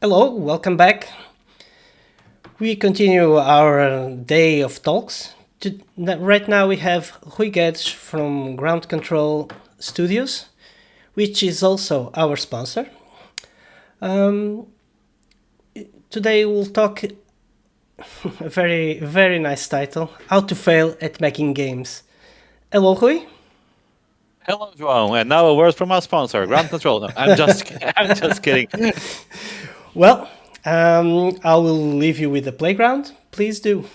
Hello, welcome back. We continue our day of talks. Right now we have Rui Guedes from Ground Control Studios, which is also our sponsor. Um, Today we'll talk a very nice title: How to Fail at Making Games. Hello, Rui. Hello, João, and now a word from our sponsor, Ground Control. No, I'm just, I'm just kidding. Well, I will leave you with the playground. Please do.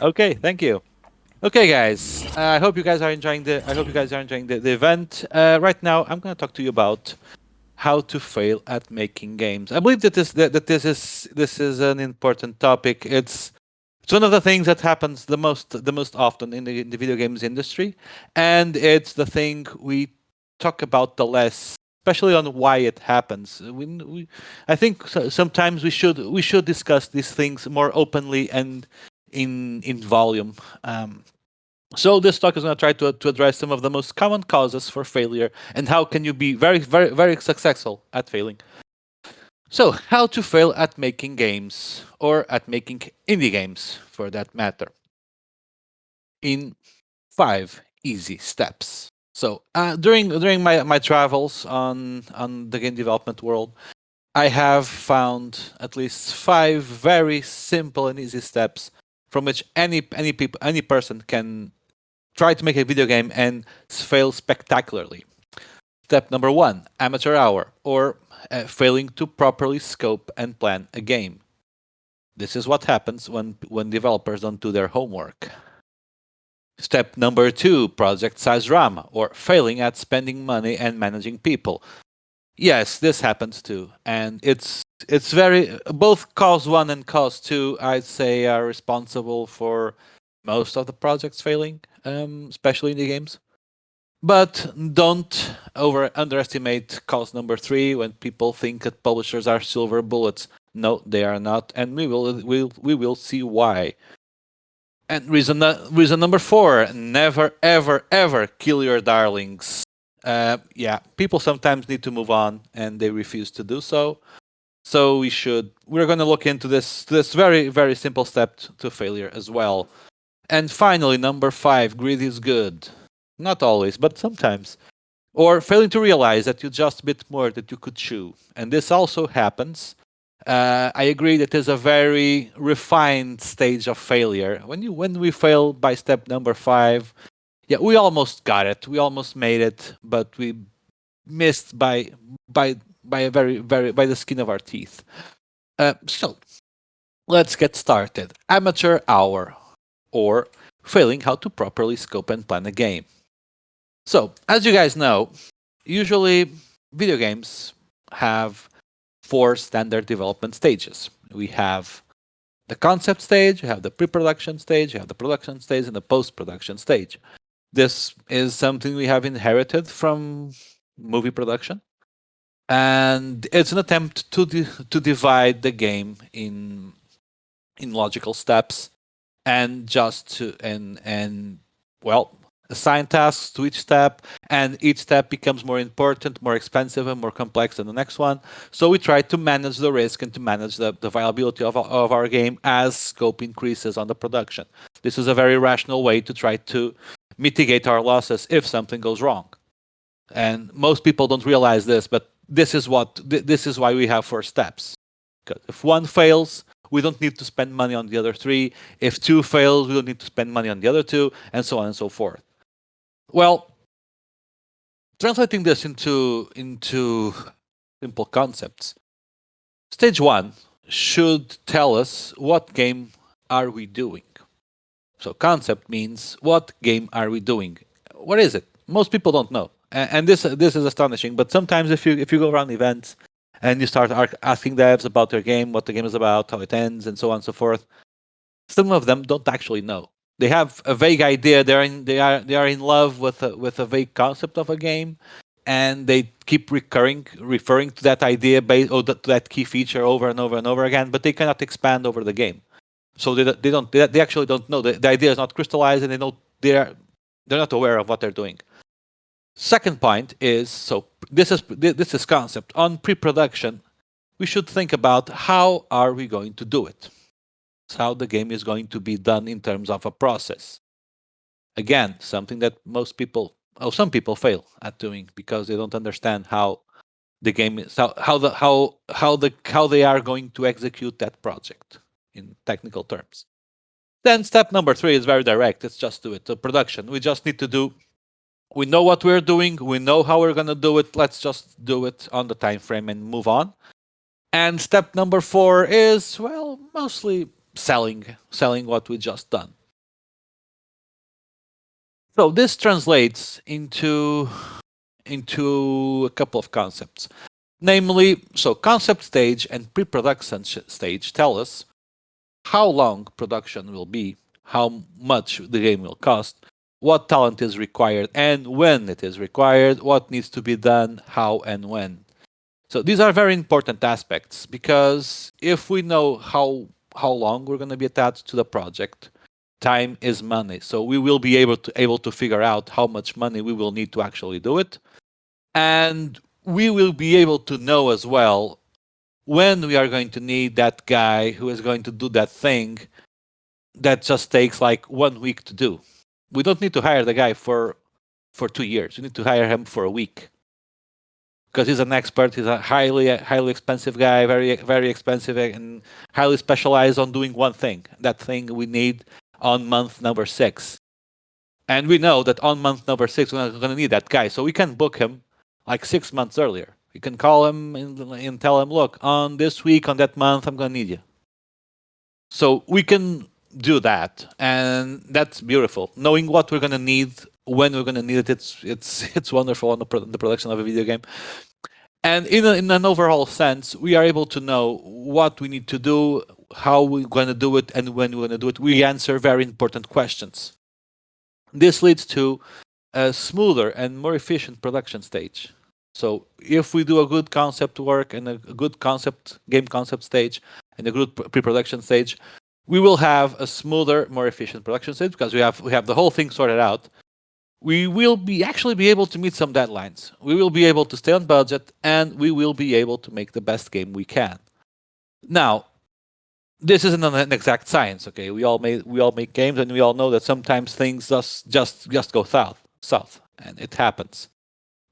Okay, thank you. Okay, guys, I hope you guys are enjoying the. I hope you guys are enjoying the event. Right now, I'm going to talk to you about how to fail at making games. I believe that this is an important topic. It's one of the things that happens the most often in the video games industry, and it's the thing we talk about the less, especially on why it happens. I think sometimes we should discuss these things more openly and in volume. So this talk is going to try to address some of the most common causes for failure and how can you be very successful at failing. So, how to fail at making games, or at making indie games for that matter, in 5 easy steps. So, during my travels on the game development world, I have found at least 5 very simple and easy steps from which any person can try to make a video game and fail spectacularly. Step number 1: amateur hour, or failing to properly scope and plan a game. This is what happens when developers don't do their homework. Step number 2: project size drama, or failing at spending money and managing people. Yes, this happens too, and it's very both cause 1 and cause 2, I'd say, are responsible for most of the projects failing, especially in the games. But don't underestimate cause number 3, when people think that publishers are silver bullets. No, they are not, and we will see why. And reason number 4: never ever kill your darlings. Yeah, people sometimes need to move on, and they refuse to do so. So we're going to look into this very simple step to failure as well. And finally, number 5: greed is good. Not always, but sometimes. Or failing to realize that you just bit more that you could chew. And this also happens. I agree that there's a very refined stage of failure. When we fail by step number 5, yeah, we almost got it. We almost made it, but we missed by by a very by the skin of our teeth. So let's get started. Amateur hour, or failing how to properly scope and plan a game. So, as you guys know, usually video games have 4 standard development stages. We have the concept stage, you have the pre-production stage, you have the production stage, and the post-production stage. This is something we have inherited from movie production, and it's an attempt to divide the game in logical steps, and just to and well, assign tasks to each step, and each step becomes more important, more expensive, and more complex than the next one. So we try to manage the risk and to manage the viability of our game as scope increases on the production. This is a very rational way to try to mitigate our losses if something goes wrong. And most people don't realize this, but this is why we have 4 steps. Because if one fails, we don't need to spend money on the other 3. If 2 fails, we don't need to spend money on the other 2, and so on and so forth. Well, translating this into simple concepts, stage 1 should tell us what game are we doing. So concept means what game are we doing? What is it? Most people don't know, and this is astonishing. But sometimes if you go around events and you start asking devs about their game, what the game is about, how it ends, and so on and so forth, some of them don't actually know. They have a vague idea. They are in love with a vague concept of a game, and they keep referring to that idea to that key feature over and over and over again. But they cannot expand over the game, so they actually don't know. The idea is not crystallized, and they're not aware of what they're doing. Second point is, so this is concept. On pre-production, we should think about how are we going to do it. It's how the game is going to be done in terms of a process. Again, something that some people fail at doing because they don't understand how the game is, how they are going to execute that project in technical terms. Then step number 3 is very direct. It's just do it. The production. We just need to do. We know what we're doing. We know how we're gonna do it. Let's just do it on the time frame and move on. And step number 4 is, well, mostly selling what we just done. So this translates into a couple of concepts. Namely, so concept stage and pre-production stage tell us how long production will be, how much the game will cost, what talent is required and when it is required, what needs to be done, how and when. So these are very important aspects because if we know how long we're going to be attached to the project, time is money. So we will be able to figure out how much money we will need to actually do it, and we will be able to know as well when we are going to need that guy who is going to do that thing that just takes like 1 week to do. We don't need to hire the guy for 2 years. We need to hire him for a week because he's an expert. He's a highly expensive guy, very expensive and highly specialized on doing one thing. That thing we need on month number 6, and we know that on month number 6 we're going to need that guy, so we can book him like 6 months earlier. You can call him and tell him, look, on this week, on that month, I'm going to need you. So we can do that, and that's beautiful. Knowing what we're going to need, when we're going to need it, it's wonderful on the production of a video game. And in an overall sense, we are able to know what we need to do, how we're going to do it, and when we're going to do it. We answer very important questions. This leads to a smoother and more efficient production stage. So if we do a good concept work and a good game concept stage and a good pre-production stage, we will have a smoother, more efficient production stage because we have the whole thing sorted out. We will actually be able to meet some deadlines. We will be able to stay on budget, and we will be able to make the best game we can. Now, this isn't an exact science, okay? We all make games, and we all know that sometimes things just go south, and it happens.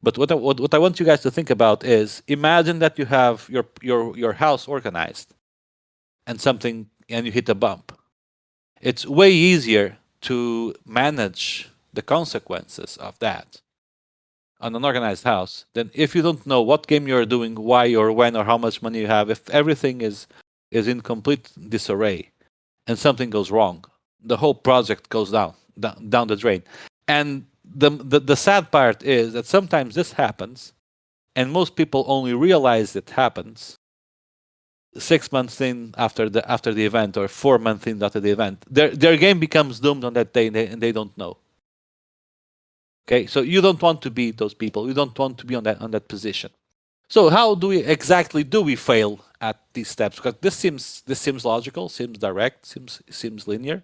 But what I want you guys to think about is, imagine that you have your house organized, and you hit a bump. It's way easier to manage the consequences of that on an organized house than if you don't know what game you're doing, why or when or how much money you have. If everything is in complete disarray and something goes wrong, the whole project goes down the drain. And the sad part is that sometimes this happens, and most people only realize it happens 6 months in after the event, or 4 months in after the event. Their game becomes doomed on that day, and they don't know. Okay, so you don't want to be those people. You don't want to be on that position. So how do we fail at these steps? Because this seems logical, seems direct, seems linear.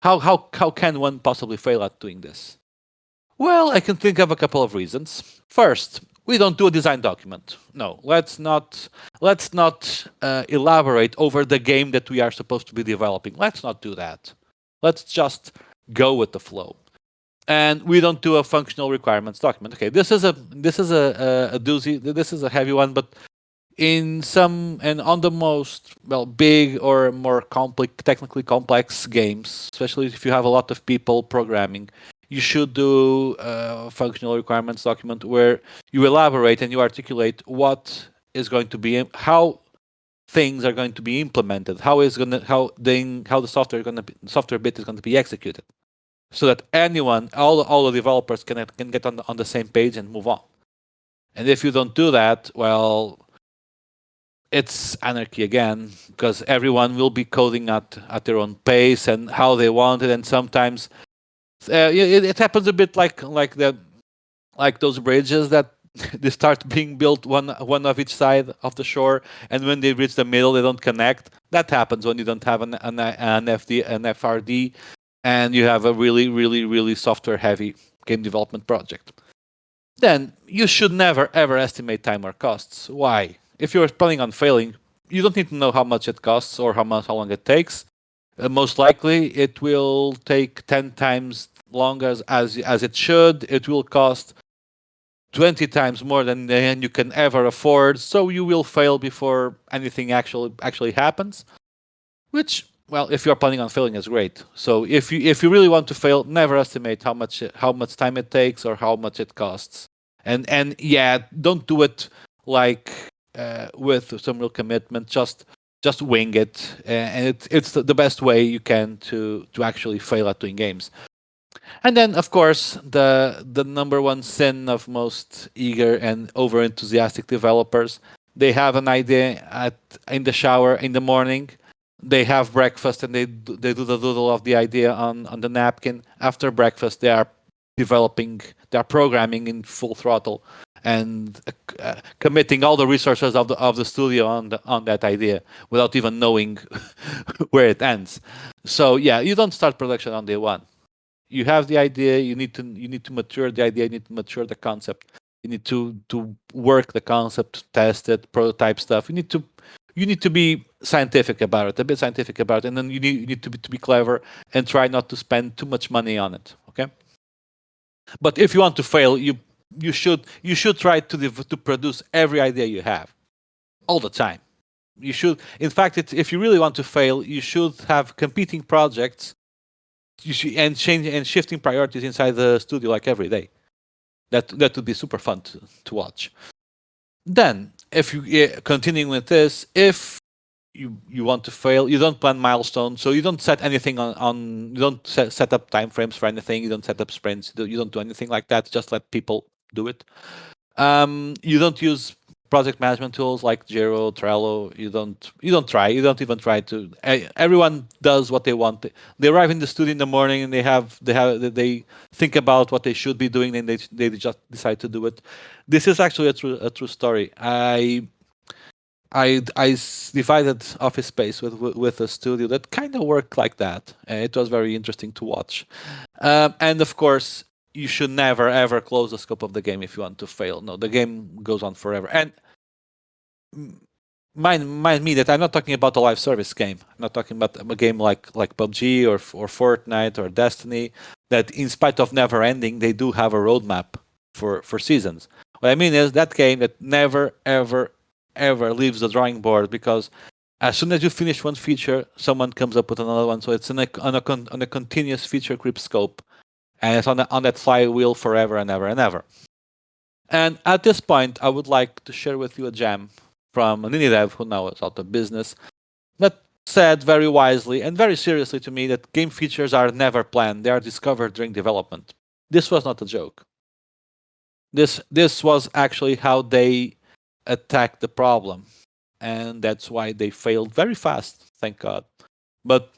How can one possibly fail at doing this? Well, I can think of a couple of reasons. First, we don't do a design document. No, let's not elaborate over the game that we are supposed to be developing. Let's not do that. Let's just go with the flow. And we don't do a functional requirements document. Okay, this is a doozy. This is a heavy one, but in some and on the most big or more technically complex games, especially if you have a lot of people programming, you should do a functional requirements document where you elaborate and you articulate what is going to be, how things are going to be implemented, how the software bit is going to be executed, so that all the developers can get on the same page and move on. And if you don't do that, well, it's anarchy again, because everyone will be coding at their own pace and how they want it, and sometimes it happens a bit like those bridges that they start being built one of each side of the shore, and when they reach the middle, they don't connect. That happens when you don't have an FRD, and you have a really software heavy game development project. Then you should never ever estimate time or costs. Why? If you're planning on failing, you don't need to know how much it costs or how long it takes. Most likely, it will take 10 times longer as it should. It will cost 20 times more than you can ever afford. So you will fail before anything actually happens. Which, well, if you're planning on failing, is great. So if you really want to fail, never estimate how much time it takes or how much it costs. And yeah, don't do it like with some real commitment. Just wing it, and it's the best way you can to actually fail at doing games. And then, of course, the number one sin of most eager and over enthusiastic developers: they have an idea in the shower in the morning, they have breakfast, and they do the doodle of the idea on the napkin. After breakfast, they are programming in full throttle and committing all the resources of the studio on that idea without even knowing where it ends. So yeah, you don't start production on day one. You have the idea, you need to mature the idea, you need to mature the concept, you need to work the concept, test it, prototype stuff. You need to be scientific about it, a bit scientific about it, and then you need to be clever and try not to spend too much money on it. Okay. But if you want to fail, you should try to produce every idea you have all the time. You should, in fact, if you really want to fail, you should have competing projects. And change and shifting priorities inside the studio like every day. That would be super fun to watch. Then, if you continuing with this, if you want to fail, you don't plan milestones, so you don't set anything on you don't set up time frames for anything, you don't set up sprints, you don't do anything like that. Just let people do it. You don't use project management tools like Jiro, Trello. You don't even try to. Everyone does what they want. They arrive in the studio in the morning and they think about what they should be doing, and they just decide to do it. This is actually a true story. I divided office space with a studio that kind of worked like that. It was very interesting to watch. And of course, you should never ever close the scope of the game if you want to fail. No, the game goes on forever. And mind me that I'm not talking about a live service game. I'm not talking about a game like PUBG or Fortnite or Destiny. That, in spite of never ending, they do have a roadmap for seasons. What I mean is that game that never ever leaves the drawing board, because as soon as you finish one feature, someone comes up with another one. So it's on a continuous feature creep scope, and it's on that flywheel forever and ever and ever. And at this point, I would like to share with you a gem from an indie dev who now is out of business that said very wisely and very seriously to me that game features are never planned; they are discovered during development. This was not a joke. This was actually how they attacked the problem, and that's why they failed very fast. Thank God, but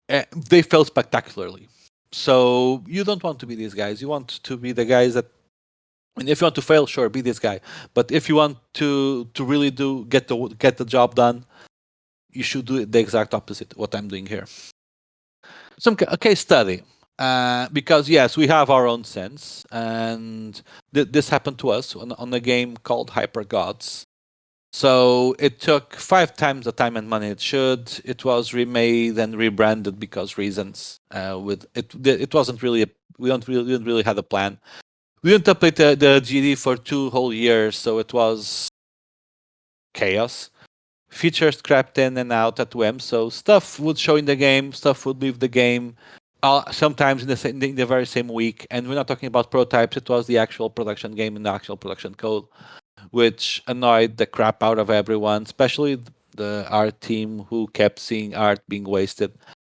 they failed spectacularly. So you don't want to be these guys. You want to be the guys that, and if you want to fail, sure, be this guy. But if you want to really get the job done, you should do the exact opposite. What I'm doing here, a case study. Because yes, we have our own sense, and this happened to us on a game called Hyper Gods. So it took 5 times the time and money it should. It was remade and rebranded because reasons. With it wasn't really we didn't really have a plan. We didn't update the GD for 2 whole years, so it was chaos. Features crept in and out at whim, so stuff would show in the game, stuff would leave the game. Sometimes in the very same week, and we're not talking about prototypes. It was the actual production game in the actual production code, which annoyed the crap out of everyone, especially the art team who kept seeing art being wasted.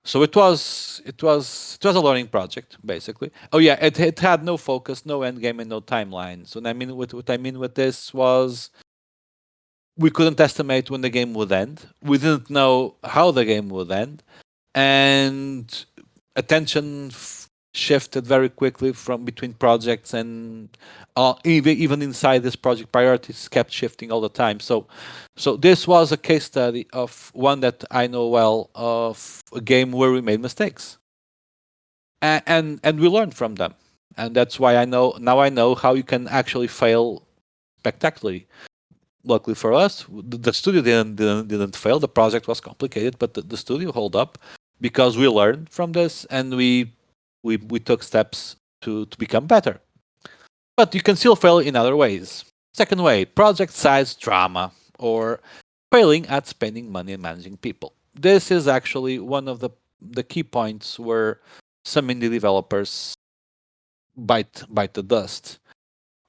So it was a learning project basically. Oh yeah, it had no focus, no end game, and no timeline. So what I mean with this was we couldn't estimate when the game would end. We didn't know how the game would end, and attention shifted very quickly from between projects, and even inside this project, priorities kept shifting all the time. So this was a case study of one that I know well, of a game where we made mistakes, and we learned from them, and that's why I know how you can actually fail spectacularly. luckily for us, the studio didn't fail. The project was complicated, but the studio held up because we learned from this and we took steps to become better. But you can still fail in other ways. Second way, project size drama or failing at spending money and managing people. This is actually one of the key points where some indie developers bite the dust.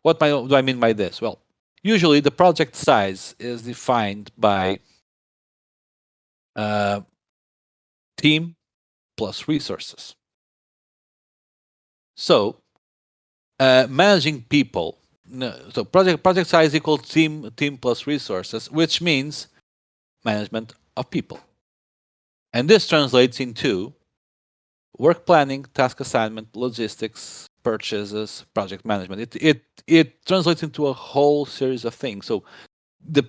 Do I mean by this? Well, usually the project size is defined by uh, team plus resources. So managing people. No, so project size equals team plus resources, which means management of people, and this translates into work planning, task assignment, logistics, purchases, project management. It translates into a whole series of things. So the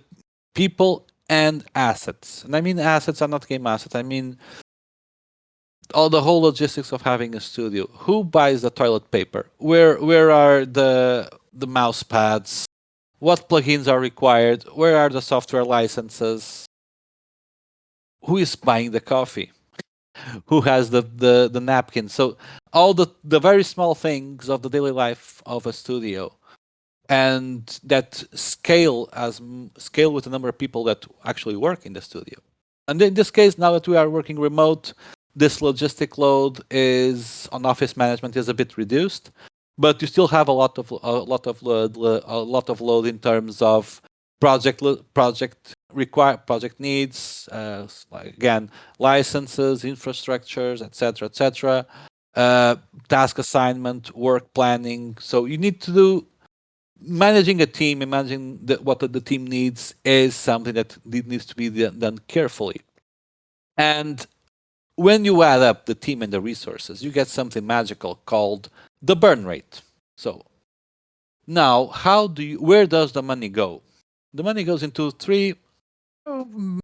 people and assets, and I mean assets are not game assets. I mean all the whole logistics of having a studio. Who buys the toilet paper? Where are the mouse pads? What plugins are required? Where are the software licenses? Who is buying the coffee? Who has the napkin? So all the very small things of the daily life of a studio and that scale with the number of people that actually work in the studio. And in this case, now that we are working remote, this logistic load is on office management is a bit reduced, but you still have a lot of load in terms of project needs, like again licenses, infrastructures, etc., task assignment, work planning. So you need to do managing a team and managing what the team needs is something that needs to be done carefully. And when you add up the team and the resources, you get something magical called the burn rate. So now, where does the money go? The money goes into three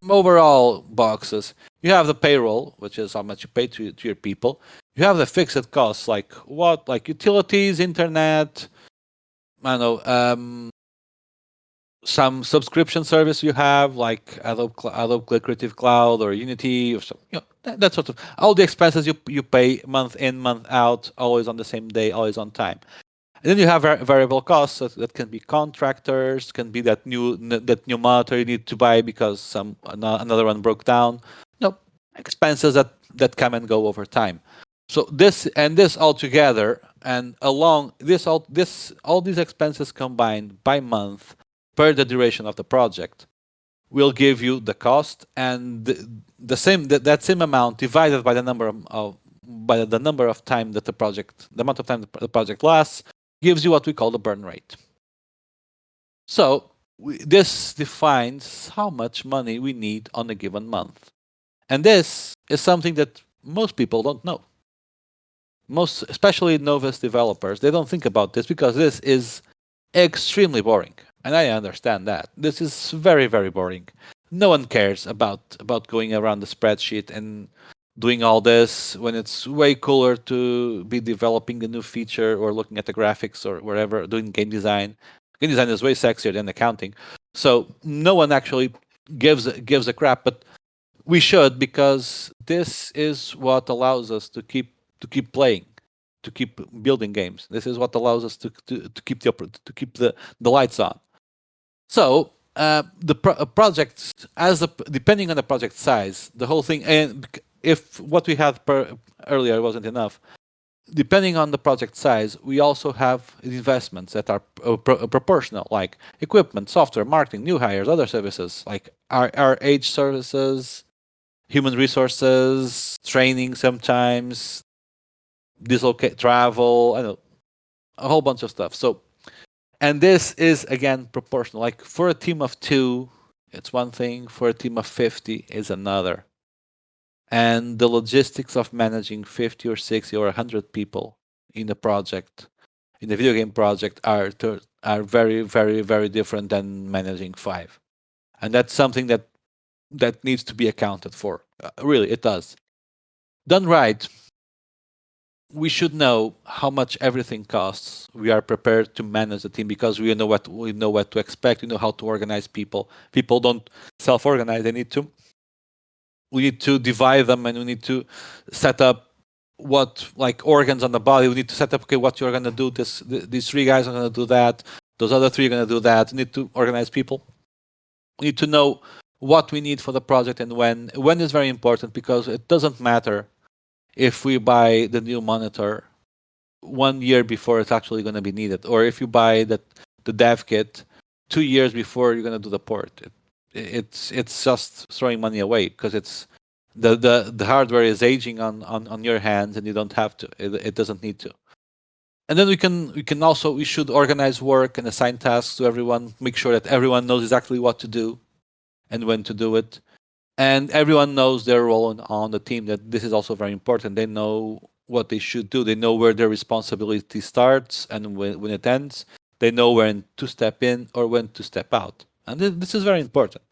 overall boxes. You have the payroll, which is how much you pay to your people. You have the fixed costs, like utilities, internet, I don't know, some subscription service you have, like Adobe Creative Cloud or Unity or some, that sort of all the expenses you pay month in, month out, always on the same day, always on time. And then you have variable costs that can be contractors, can be that new monitor you need to buy because another one broke down. Expenses that come and go over time. So this all together and along all these expenses combined by month per the duration of the project will give you the cost and that same amount divided by the number of time that the amount of time the project lasts gives you what we call the burn rate. So this defines how much money we need on a given month. And this is something that most people don't know. Especially novice developers, they don't think about this because this is extremely boring. And I understand that. This is very, very boring. No one cares about going around the spreadsheet and doing all this when it's way cooler to be developing a new feature or looking at the graphics or wherever, doing game design. Game design is way sexier than accounting. So no one actually gives a crap, but we should, because this is what allows us to keep playing, to keep building games. This is what allows us to keep the lights on. So the project, depending on the project size, the whole thing, and if what we had earlier wasn't enough, depending on the project size, we also have investments that are proportional, like equipment, software, marketing, new hires, other services, like our age services, human resources, training sometimes, dislocate travel, I don't know, a whole bunch of stuff. So, and this is again proportional. Like for a team of 2, it's one thing. For a team of 50, is another. And the logistics of managing 50 or 60 or 100 people in a project, in a video game project, are very, very, very different than managing 5. And that's something that needs to be accounted for. Really, it does. Done right, we should know how much everything costs. We are prepared to manage the team because we know what to expect. We know how to organize people. People don't self-organize. They need to. We need to divide them, and we need to set up what like organs on the body. We need to set up, okay, what you're gonna do. These three guys are gonna do that. Those other three are gonna do that. We need to organize people. We need to know what we need for the project and when. When is very important because it doesn't matter if we buy the new monitor 1 year before it's actually going to be needed, or if you buy the dev kit 2 years before you're going to do the port. It's just throwing money away because it's the hardware is aging on your hands and you don't have to. It doesn't need to. And then we should organize work and assign tasks to everyone. Make sure that everyone knows exactly what to do and when to do it, and everyone knows their role on the team. That this is also very important. They know what they should do. They know where their responsibility starts and when it ends. They know when to step in or when to step out, and this is very important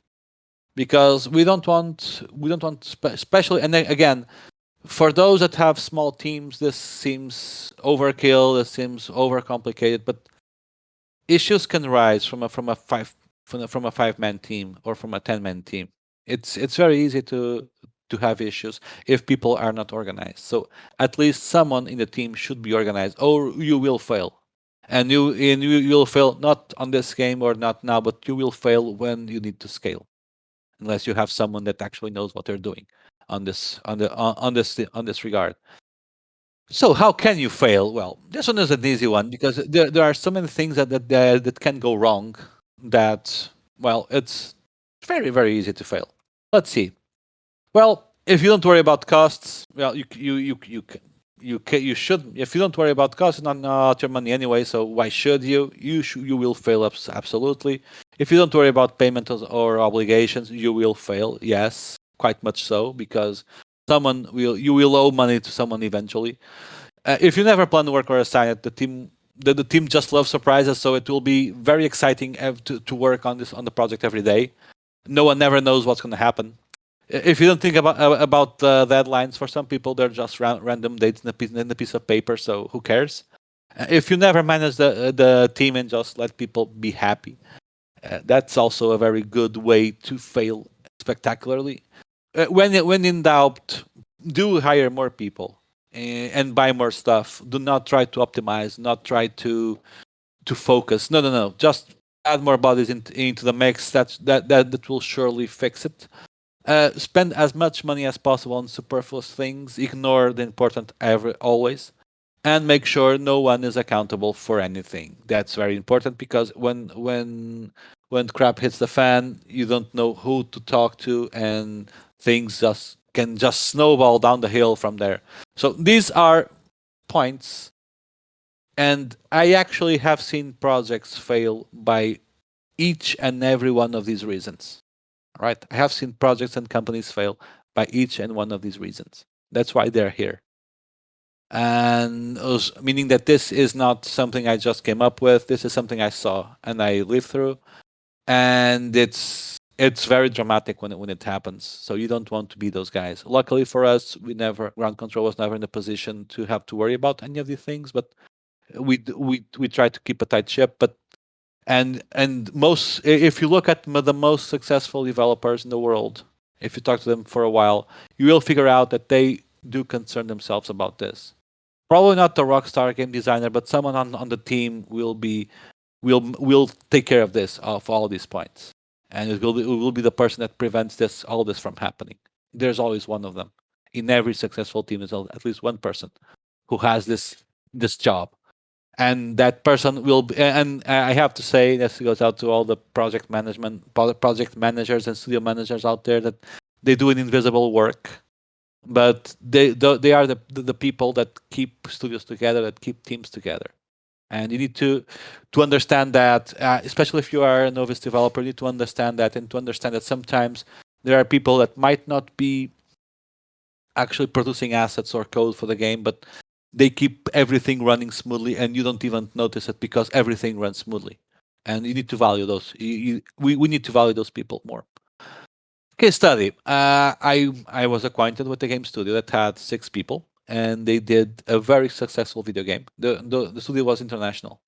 because we don't want especially. And then again, for those that have small teams, this seems overkill. This seems overcomplicated, but issues can rise from a 5-man team or from a 10-man team. It's very easy to have issues if people are not organized. So at least someone in the team should be organized, or you will fail. And you'll fail not on this game or not now, but you will fail when you need to scale, unless you have someone that actually knows what they're doing on this regard. So how can you fail? Well, this one is an easy one because there are so many things that can go wrong that, well, it's very very easy to fail. Let's see. Well, if you don't worry about costs, well, you should. If you don't worry about costs, it's not your money anyway. So why should you? You will fail absolutely. If you don't worry about payments or obligations, you will fail. Yes, quite much so because you will owe money to someone eventually. If you never plan to work or assign it, the team just loves surprises. So it will be very exciting to work on the project every day. No one never knows what's going to happen. If you don't think about deadlines, for some people they're just random dates in a piece of paper. So who cares? If you never manage the team and just let people be happy, that's also a very good way to fail spectacularly. When in doubt, do hire more people and buy more stuff. Do not try to optimize. Not try to focus. No, no, no. Just add more bodies into the mix. That will surely fix it. Spend as much money as possible on superfluous things. Ignore the important always, and make sure no one is accountable for anything. That's very important because when crap hits the fan, you don't know who to talk to, and things can just snowball down the hill from there. So these are points, and I actually have seen projects fail by each and every one of these reasons. Right? I have seen projects and companies fail by each and one of these reasons. That's why they're here. And meaning that this is not something I just came up with. This is something I saw and I lived through, and it's very dramatic when it happens. So you don't want to be those guys. Luckily for us, ground control was never in the position to have to worry about any of these things. But we try to keep a tight ship. But and most, if you look at the most successful developers in the world, if you talk to them for a while, you will figure out that they do concern themselves about this. Probably not the rockstar game designer, but someone on the team will take care of this, of all these points, and it will be the person that prevents all this from happening. There's always one of them in every successful team. There's at least one person who has this job, and that person will be. And I have to say this goes out to all the project managers and studio managers out there, that they do an invisible work, but they are the people that keep studios together, that keep teams together. And you need to understand that, especially if you are a novice developer, you need to understand that, and to understand that sometimes there are people that might not be actually producing assets or code for the game, but they keep everything running smoothly, and you don't even notice it because everything runs smoothly. And you need to value those. We need to value those people more. Case study. I was acquainted with a game studio that had 6 people. and they did a very successful video game. The studio was international,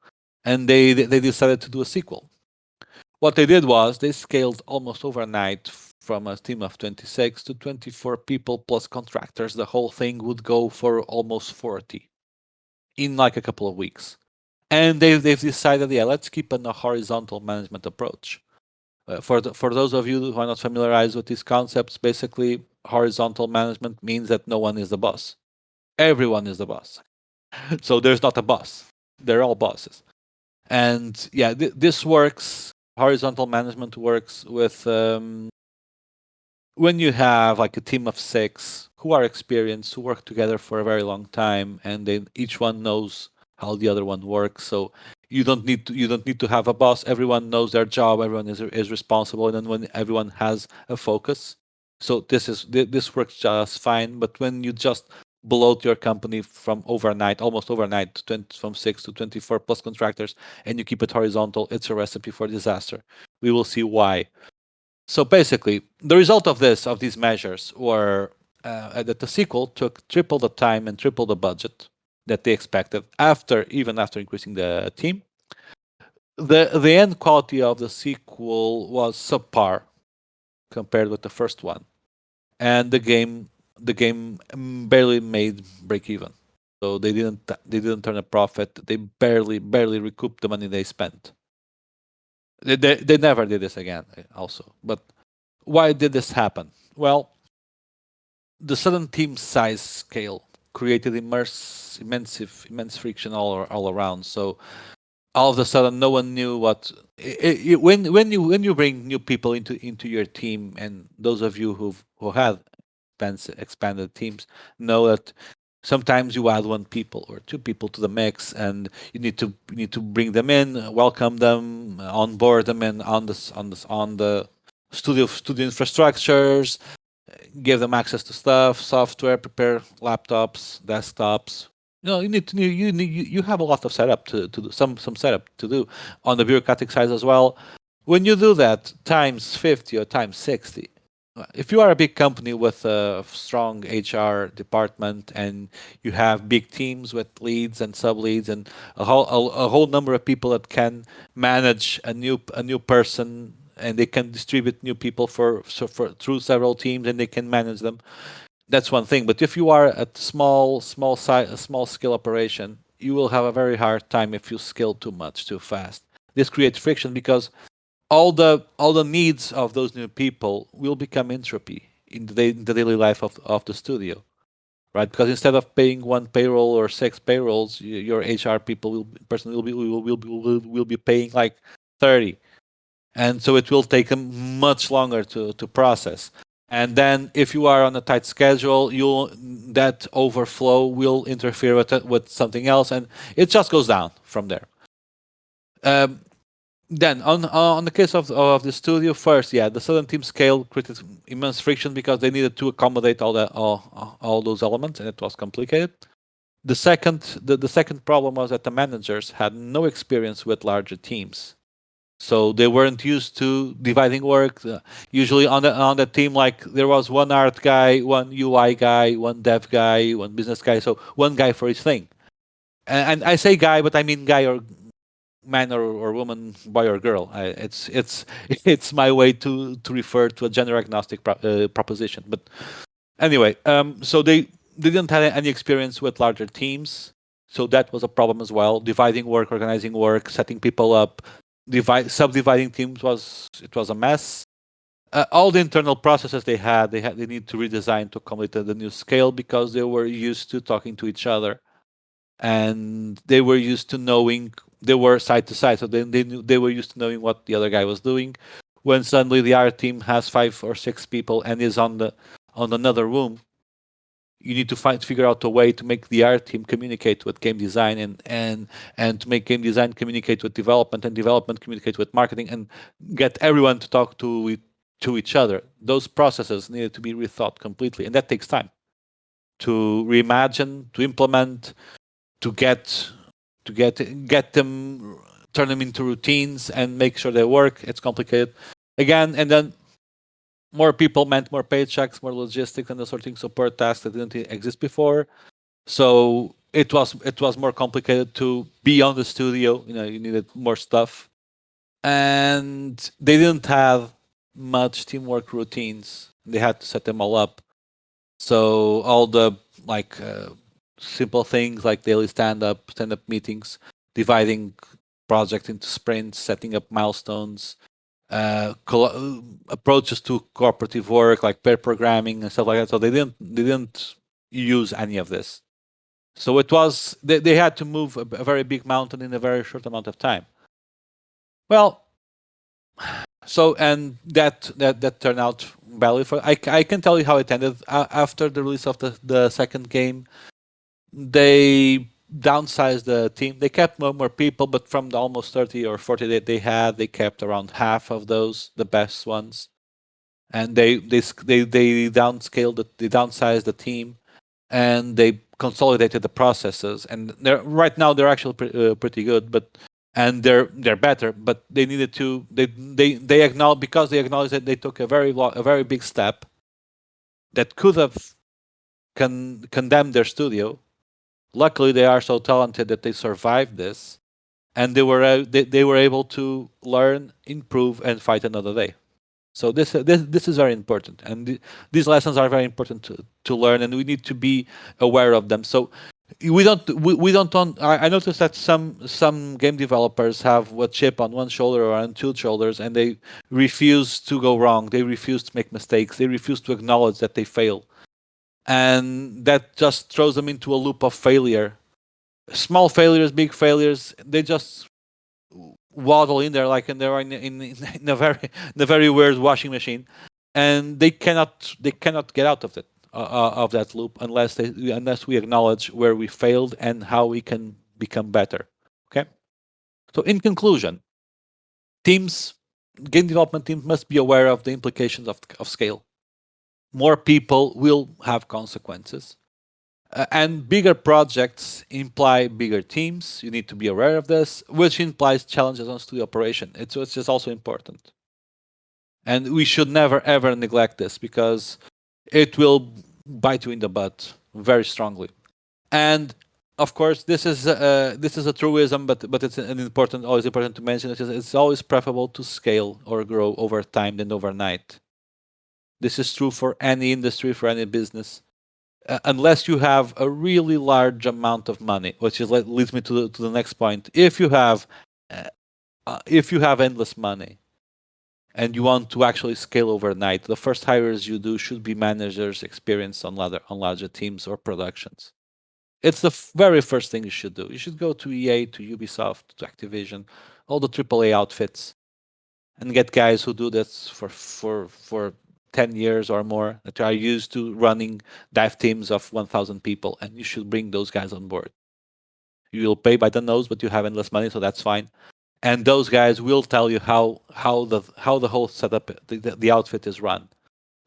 and they decided to do a sequel. What they did was they scaled almost overnight from a team of 26 to 24 people plus contractors. The whole thing would go for almost 40 in like a couple of weeks. And they've decided, yeah, let's keep a horizontal management approach. For those of you who are not familiarized with these concepts, basically horizontal management means that no one is the boss. Everyone is the boss. So there's not a boss. They're all bosses. And yeah, this works. Horizontal management works with when you have like a team of 6 who are experienced, who work together for a very long time, and then each one knows how the other one works. So you don't need to have a boss. Everyone knows their job. Everyone is responsible, and then when everyone has a focus, so this works just fine. But when you just bloat your company from overnight, almost overnight, from 6 to 24 plus contractors, and you keep it horizontal, it's a recipe for disaster. We will see why. So basically, the result of these measures were that the sequel took triple the time and triple the budget that they expected even after increasing the team. The end quality of the sequel was subpar compared with the first one, and the game barely made break even. So they didn't turn a profit. They barely recouped the money they spent. They never did this again. Also, but why did this happen? Well, the sudden team size scale created immense friction all around. So all of a sudden, no one knew what. When you bring new people into your team, and those of you who have expanded teams know that sometimes you add one people or two people to the mix, and you need to bring them in, welcome them, onboard them, and on the studio infrastructures, give them access to stuff, software, prepare laptops, desktops. You have a lot of setup to do, some setup to do on the bureaucratic side as well. When you do that times 50 or times 60, if you are a big company with a strong HR department and you have big teams with leads and sub leads and a whole number of people that can manage a new person, and they can distribute new people for through several teams, and they can manage them, that's one thing. But if you are a small scale operation, you will have a very hard time if you scale too much too fast. This creates friction because all the needs of those new people will become entropy in the daily life of the studio, right? Because instead of paying one payroll or 6 payrolls, your HR people will be paying like 30, and so it will take them much longer to process. And then if you are on a tight schedule, that overflow will interfere with something else, and it just goes down from there. Um, then on the case of the studio, first, yeah, the sudden team scale created immense friction because they needed to accommodate all those elements, and it was complicated. The second problem was that the managers had no experience with larger teams, so they weren't used to dividing work. Usually on the team, like there was one art guy, one UI guy, one dev guy, one business guy, so one guy for each thing. And I say guy, but I mean guy or man or woman, boy or girl. It's it's my way to refer to a gender agnostic proposition. But anyway, so they didn't have any experience with larger teams, so that was a problem as well. Dividing work, organizing work, setting people up, subdividing teams was a mess. All the internal processes they need to redesign to accommodate the new scale because they were used to talking to each other, and they were used to knowing, they were side to side, so they were used to knowing what the other guy was doing. When suddenly the art team has 5 or 6 people and is on another room, you need to figure out a way to make the art team communicate with game design, and to make game design communicate with development, and development communicate with marketing, and get everyone to talk to each other. Those processes needed to be rethought completely, and that takes time to reimagine, to implement, to get them, turn them into routines and make sure they work. It's complicated again, and then more people meant more paychecks, more logistics, and the sort of support tasks that didn't exist before. So it was more complicated to be on the studio. You needed more stuff, and they didn't have much teamwork routines. They had to set them all up. So all the like simple things like daily stand up meetings, dividing project into sprints, setting up milestones, approaches to cooperative work like pair programming and stuff like that. So they didn't use any of this. So they had to move a very big mountain in a very short amount of time. Well, so and that turned out badly for. I can tell you how it ended after the release of the second game. They downsized the team. They kept more people, but from the almost 30 or 40 that they had, they kept around half of those, the best ones. And they downscaled they downsized the team, and they consolidated the processes. And right now they're actually pretty good, and they're better. But they needed to they acknowledge, because they acknowledged that they took a very big step that could have condemned their studio. Luckily, they are so talented that they survived this, and they were able to learn, improve, and fight another day. So this is very important, and these lessons are very important to learn, and we need to be aware of them. So we don't want. I noticed that some game developers have a chip on one shoulder or on two shoulders, and they refuse to go wrong. They refuse to make mistakes. They refuse to acknowledge that they fail, and that just throws them into a loop of failure. Small failures, big failures. They just waddle in there like, and they're in a very weird washing machine, and they cannot get out of that loop unless we acknowledge where we failed and how we can become better. Okay. So in conclusion, teams game development teams must be aware of the implications of scale. More people will have consequences. And bigger projects imply bigger teams. You need to be aware of this, which implies challenges on studio operation. It's just also important. And we should never ever neglect this, because it will bite you in the butt very strongly. And of course, this is a truism, but it's always important to mention. It's always preferable to scale or grow over time than overnight. This is true for any industry, for any business. Unless you have a really large amount of money, which leads me to the next point. If you have endless money and you want to actually scale overnight, the first hires you do should be managers experienced on larger teams or productions. It's the very first thing you should do. You should go to EA, to Ubisoft, to Activision, all the AAA outfits, and get guys who do this for 10 years or more, that are used to running dive teams of 1,000 people, and you should bring those guys on board. You will pay by the nose, but you have endless money, so that's fine. And those guys will tell you how the whole setup, the outfit is run.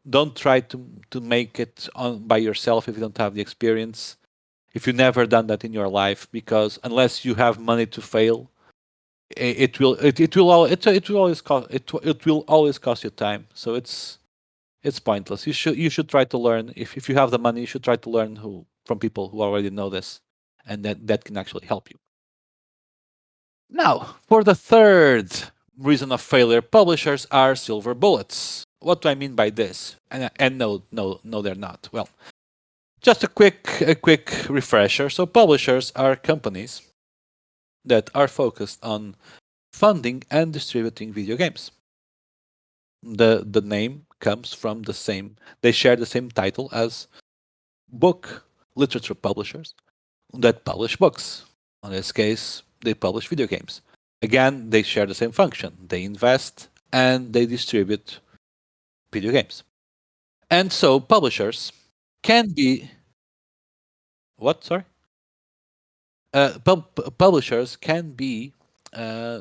Don't try to make it on by yourself if you don't have the experience. If you've never done that in your life, because unless you have money to fail, it will always cost you time. So it's pointless. You should try to learn. If you have the money, you should try to learn from people who already know this, and that can actually help you. Now, for the third reason of failure, publishers are silver bullets. What do I mean by this? And no, they're not. Well, just a quick refresher. So publishers are companies that are focused on funding and distributing video games. The name comes from the same. They share the same title as book literature publishers that publish books. In this case, they publish video games. Again, they share the same function. They invest and they distribute video games. And so publishers can be what? Sorry. Publishers can be uh,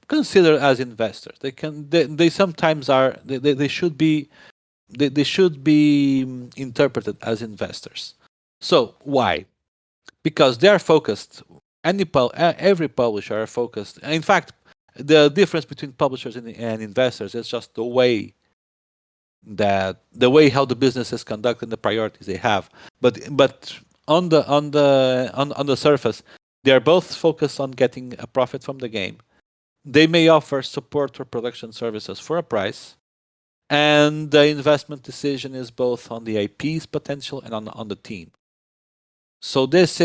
considered as investors. They sometimes are. They should be. They should be interpreted as investors. So why? Because they are focused. Every publisher are focused. In fact, the difference between publishers and investors is just the way how the business is conducted and the priorities they have. But on the surface, they are both focused on getting a profit from the game. They may offer support or production services for a price, and the investment decision is both on the IP's potential and on the team. So these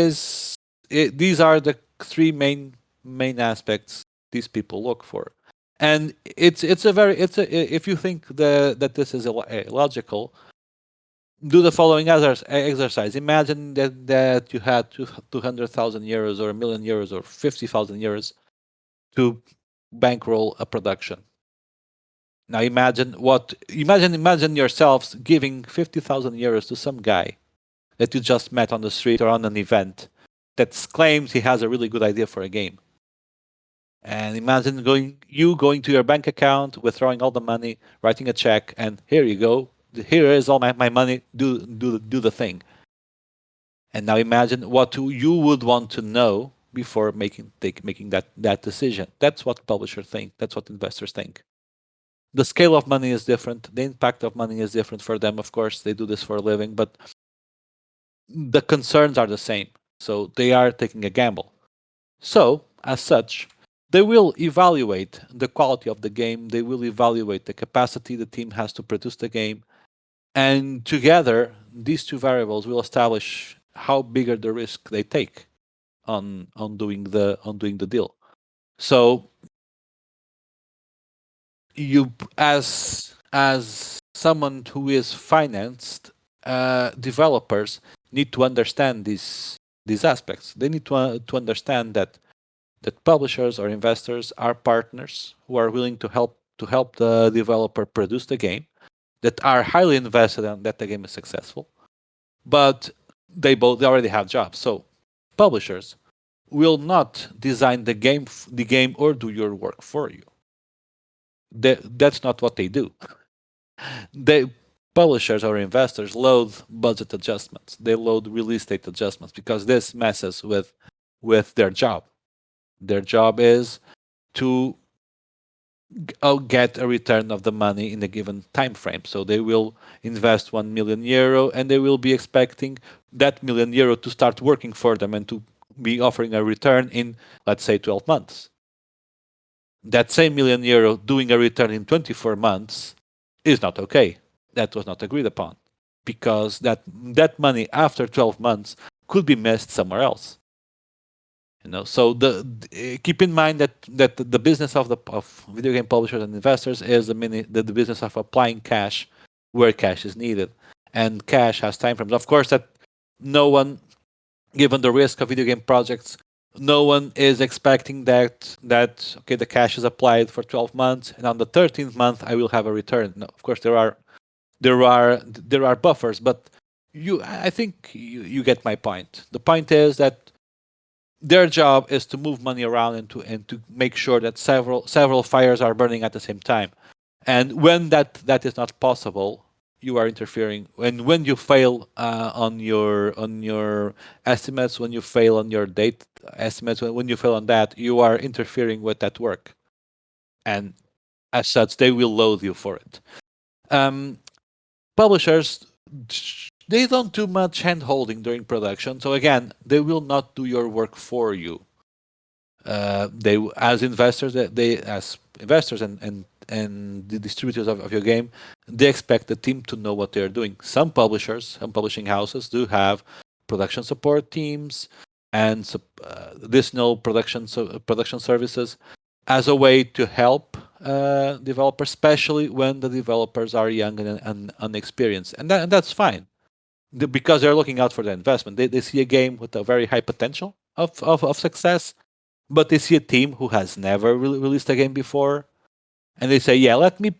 are the three main aspects these people look for, and if you think that this is illogical, do the following exercise. Imagine that you had 200,000 euros or 1,000,000 euros or 50,000 euros to bankroll a production. Now imagine yourselves giving 50,000 euros to some guy that you just met on the street or on an event that claims he has a really good idea for a game. And imagine going to your bank account, withdrawing all the money, writing a check, and here you go. Here is all my money. Do the thing. And now imagine what you would want to know before making that decision. That's what publishers think. That's what investors think. The scale of money is different. The impact of money is different for them. Of course, they do this for a living, but the concerns are the same. So they are taking a gamble. So, as such, they will evaluate the quality of the game. They will evaluate the capacity the team has to produce the game. And together, these two variables will establish how bigger the risk they take on doing the deal. So you as someone who is financed, developers need to understand these aspects. They need to understand that publishers or investors are partners who are willing to help the developer produce the game, that are highly invested in that the game is successful, but they already have jobs. So publishers will not design the game or do your work for you. That's not what they do. They Publishers or investors load budget adjustments. They load release date adjustments because this messes with their job. Their job is to get a return of the money in a given time frame. So they will invest 1 million euro and they will be expecting that million euro to start working for them and to be offering a return in, let's say, 12 months. That same million euro doing a return in 24 months is not okay. That was not agreed upon because that money after 12 months could be missed somewhere else. So keep in mind that the business of video game publishers and investors is the business of applying cash where cash is needed, and cash has time frames. Of course, that no one, given the risk of video game projects, no one is expecting that okay, the cash is applied for 12 months and on the 13th month I will have a return. No, of course there are buffers, but I think you get my point. The point is that their job is to move money around and to make sure that several fires are burning at the same time. And when that is not possible, you are interfering. And when you fail on your estimates, when you fail on your date estimates, when you fail on that, you are interfering with that work. And as such, they will load you for it. Publishers, they don't do much hand holding during production. So again, they will not do your work for you. They as investors and the distributors of your game, they expect the team to know what they're doing. Some publishers, some publishing houses do have production support teams and additional production services as a way to help developers, especially when the developers are young and unexperienced, and that's fine because they're looking out for the investment. They see a game with a very high potential of success, but they see a team who has never released a game before, and they say, "Yeah, let me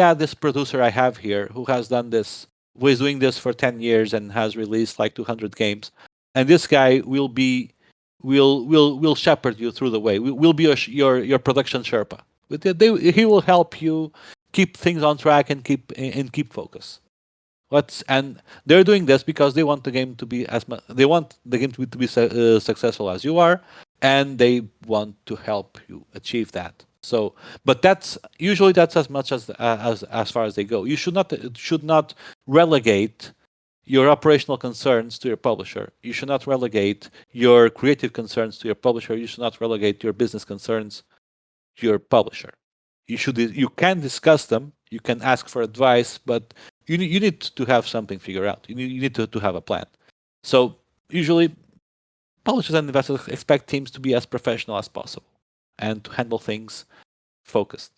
add this producer I have here who has done this, who is doing this for 10 years and has released like 200 games, and this guy will shepherd you through the way. Will be your production Sherpa. He will help you keep things on track and keep focus." And they're doing this because they want the game to be they want the game to be successful as you are, and they want to help you achieve that. So, but that's usually as much as far as they go. You should not relegate your operational concerns to your publisher. You should not relegate your creative concerns to your publisher. You should not relegate your business concerns to your publisher. You can discuss them. You can ask for advice, but you need to have something figured out. You need to have a plan. So usually, publishers and investors expect teams to be as professional as possible and to handle things focused.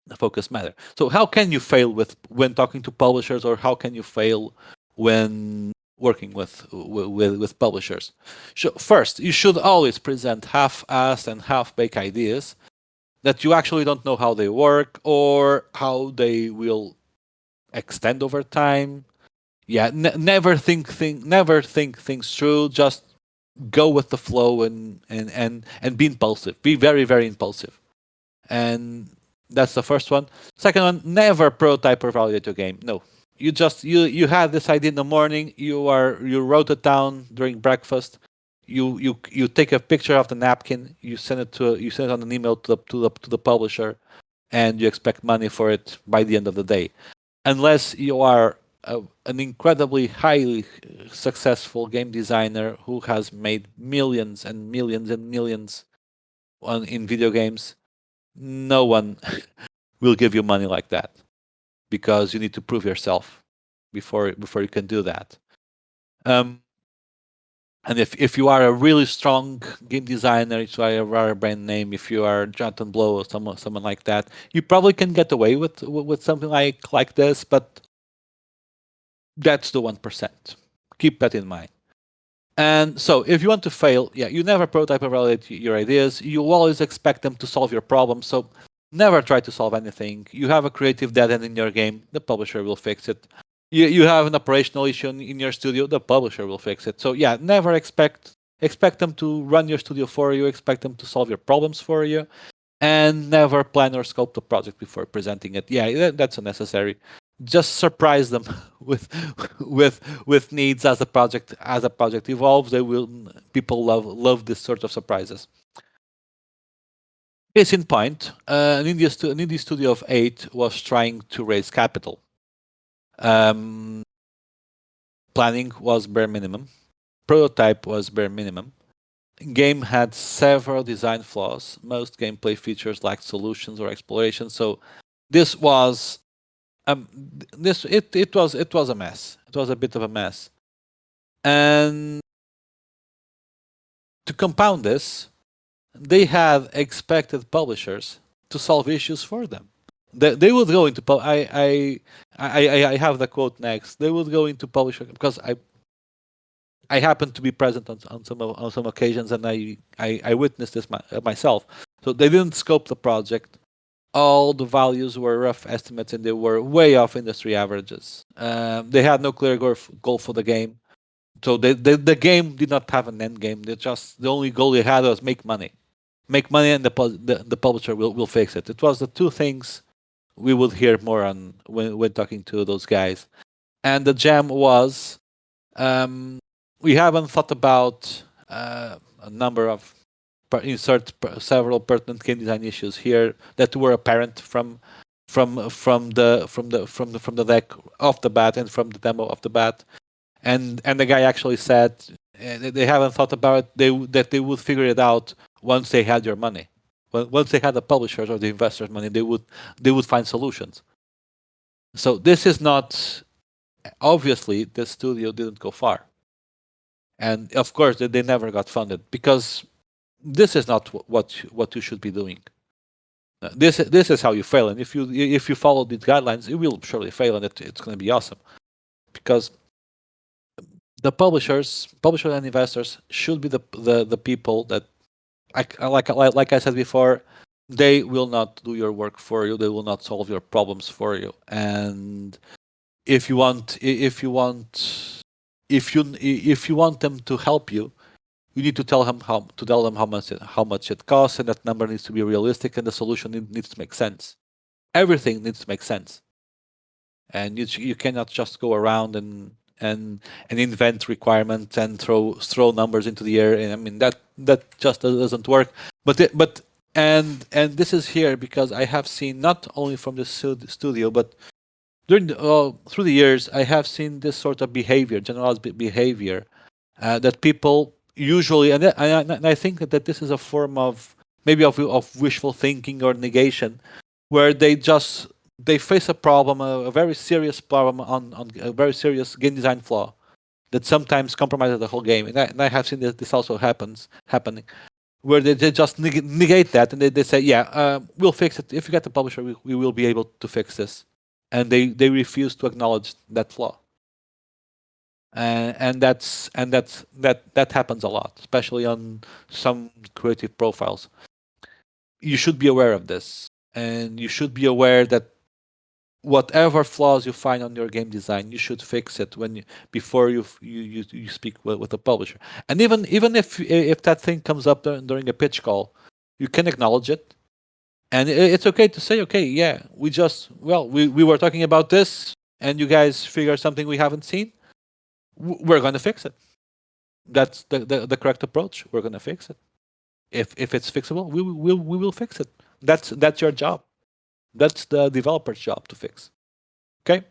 The focus matter. So how can you fail when talking to publishers, or how can you fail when working with publishers? First, you should always present half-assed and half-baked ideas that you actually don't know how they work or how they will extend over time. Yeah, never think things through. Just go with the flow and be impulsive. Be very very impulsive. And that's the first one. Second one, never prototype or validate your game. No, you had this idea in the morning. You wrote it down during breakfast. You take a picture of the napkin. You send it on an email to the publisher, and you expect money for it by the end of the day, unless you are an incredibly highly successful game designer who has made millions and millions and millions in video games. No one will give you money like that, because you need to prove yourself before you can do that. And if you are a really strong game designer, if you are a brand name, if you are Jonathan Blow or someone like that, you probably can get away with something like this. But that's the 1%. Keep that in mind. And so if you want to fail, you never prototype or validate your ideas. You always expect them to solve your problem. So never try to solve anything. You have a creative dead end in your game, the publisher will fix it. You have an operational issue in your studio, the publisher will fix it. So never expect them to run your studio for you, expect them to solve your problems for you, and never plan or scope the project before presenting it. That's unnecessary. Just surprise them with needs as a project evolves. People love this sort of surprises. Case in point, an indie studio of 8 was trying to raise capital. Planning was bare minimum. Prototype was bare minimum. Game had several design flaws. Most gameplay features lacked solutions or exploration. So this was it was a mess. It was a bit of a mess. And to compound this, they had expected publishers to solve issues for them. They would go into I have the quote next. They would go into publisher, because I happened to be present on some occasions, and I witnessed this myself. So they didn't scope the project. All the values were rough estimates, and they were way off industry averages. They had no clear goal for the game. So the game did not have an end game. The only goal they had was make money, and the publisher will fix it. It was the two things we would hear more on when talking to those guys. And the jam was, we haven't thought about a number of several pertinent game design issues here that were apparent from the deck off the bat and from the demo off the bat. And the guy actually said they haven't thought about it. That they would figure it out once they had your money. Once they had the publishers or the investors' money, they would find solutions. So this is not, obviously the studio didn't go far, and of course they never got funded, because this is not what you should be doing. This is how you fail, and if you follow these guidelines, you will surely fail, and it's going to be awesome, because the publishers and investors should be the people that, like I said before, they will not do your work for you. They will not solve your problems for you. And if you want them to help you, you need to tell them how much it costs, and that number needs to be realistic, and the solution needs to make sense. Everything needs to make sense, and you cannot just go around and invent requirements and throw numbers into the air. And I mean that just doesn't work. And this is here because I have seen, not only from the studio, but through the years, I have seen this sort of behavior, generalized behavior, that people usually, and I think that this is a form of maybe of wishful thinking or negation, where they face a problem, a very serious problem on a very serious game design flaw that sometimes compromises the whole game. And I have seen this also happening, where they just negate that and they say, yeah, we'll fix it. If you get the publisher, we will be able to fix this. And they refuse to acknowledge that flaw. And that happens a lot, especially on some creative profiles. You should be aware of this, and you should be aware that whatever flaws you find on your game design, you should fix it before you speak with the publisher. And even if that thing comes up during a pitch call, you can acknowledge it, and it's okay to say, okay, yeah, we were talking about this, and you guys figure something we haven't seen. We're going to fix it. That's the correct approach. We're going to fix it. If it's fixable, we will fix it. That's your job. That's the developer's job to fix. Okay.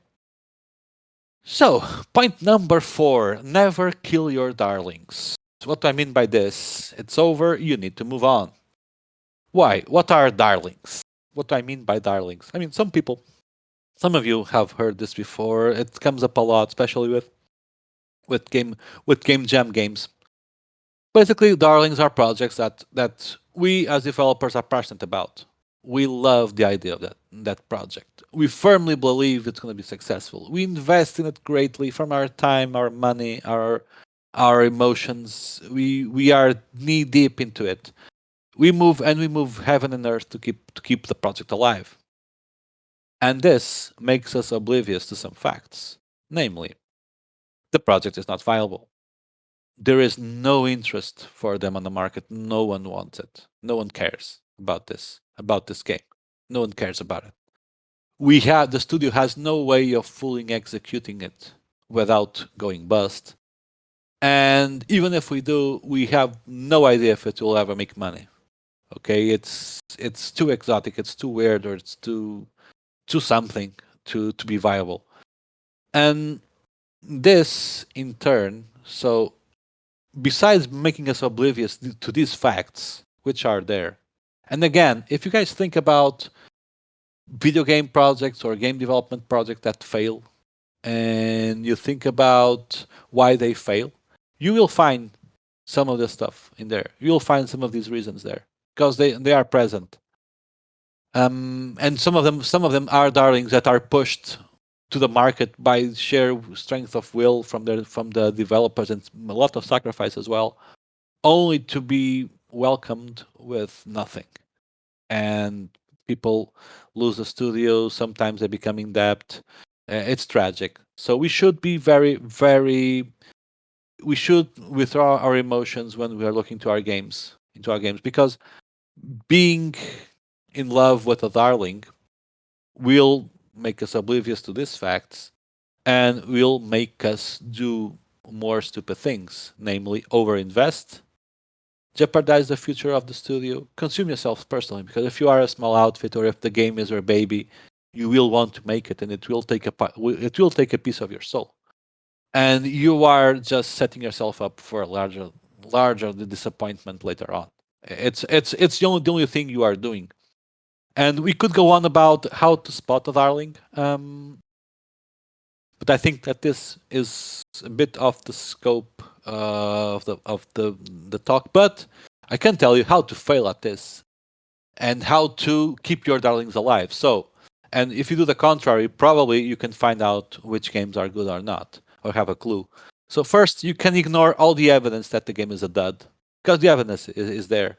So, point number 4, never kill your darlings. What do I mean by this? It's over, you need to move on. Why? What are darlings? What do I mean by darlings? I mean, some of you have heard this before. It comes up a lot, especially with game jam games. Basically, darlings are projects that we as developers are passionate about. We love the idea of that project. We firmly believe it's going to be successful. We invest in it greatly from our time, our money, our emotions. We are knee deep into it. We move heaven and earth to keep the project alive. And this makes us oblivious to some facts. Namely, the project is not viable. There is no interest for them on the market. No one wants it. No one cares about this game. No one cares about it. The studio has no way of fully executing it without going bust. And even if we do, we have no idea if it will ever make money. Okay, it's too exotic, it's too weird, or it's too something to be viable. And this in turn, so besides making us oblivious to these facts, which are there, and again, if you guys think about video game projects or game development projects that fail, and you think about why they fail, you will find some of this stuff in there. You'll find some of these reasons there because they are present. And some of them are darlings that are pushed to the market by sheer strength of will from the developers and a lot of sacrifice as well, only to be welcomed with nothing. And people lose the studio. Sometimes they become in debt. It's tragic. So we should be very, very. We should withdraw our emotions when we are looking into our games, because being in love with a darling will make us oblivious to these facts and will make us do more stupid things, namely overinvest, jeopardize the future of the studio, consume yourself personally. Because if you are a small outfit or if the game is your baby, you will want to make it, and it will take a piece of your soul, and you are just setting yourself up for a larger disappointment later on. It's the only thing you are doing. And we could go on about how to spot a darling, but I think that this is a bit off the scope of the talk. But I can tell you how to fail at this and how to keep your darlings alive. So, and if you do the contrary, probably you can find out which games are good or not, or have a clue. So first, you can ignore all the evidence that the game is a dud, because the evidence is there.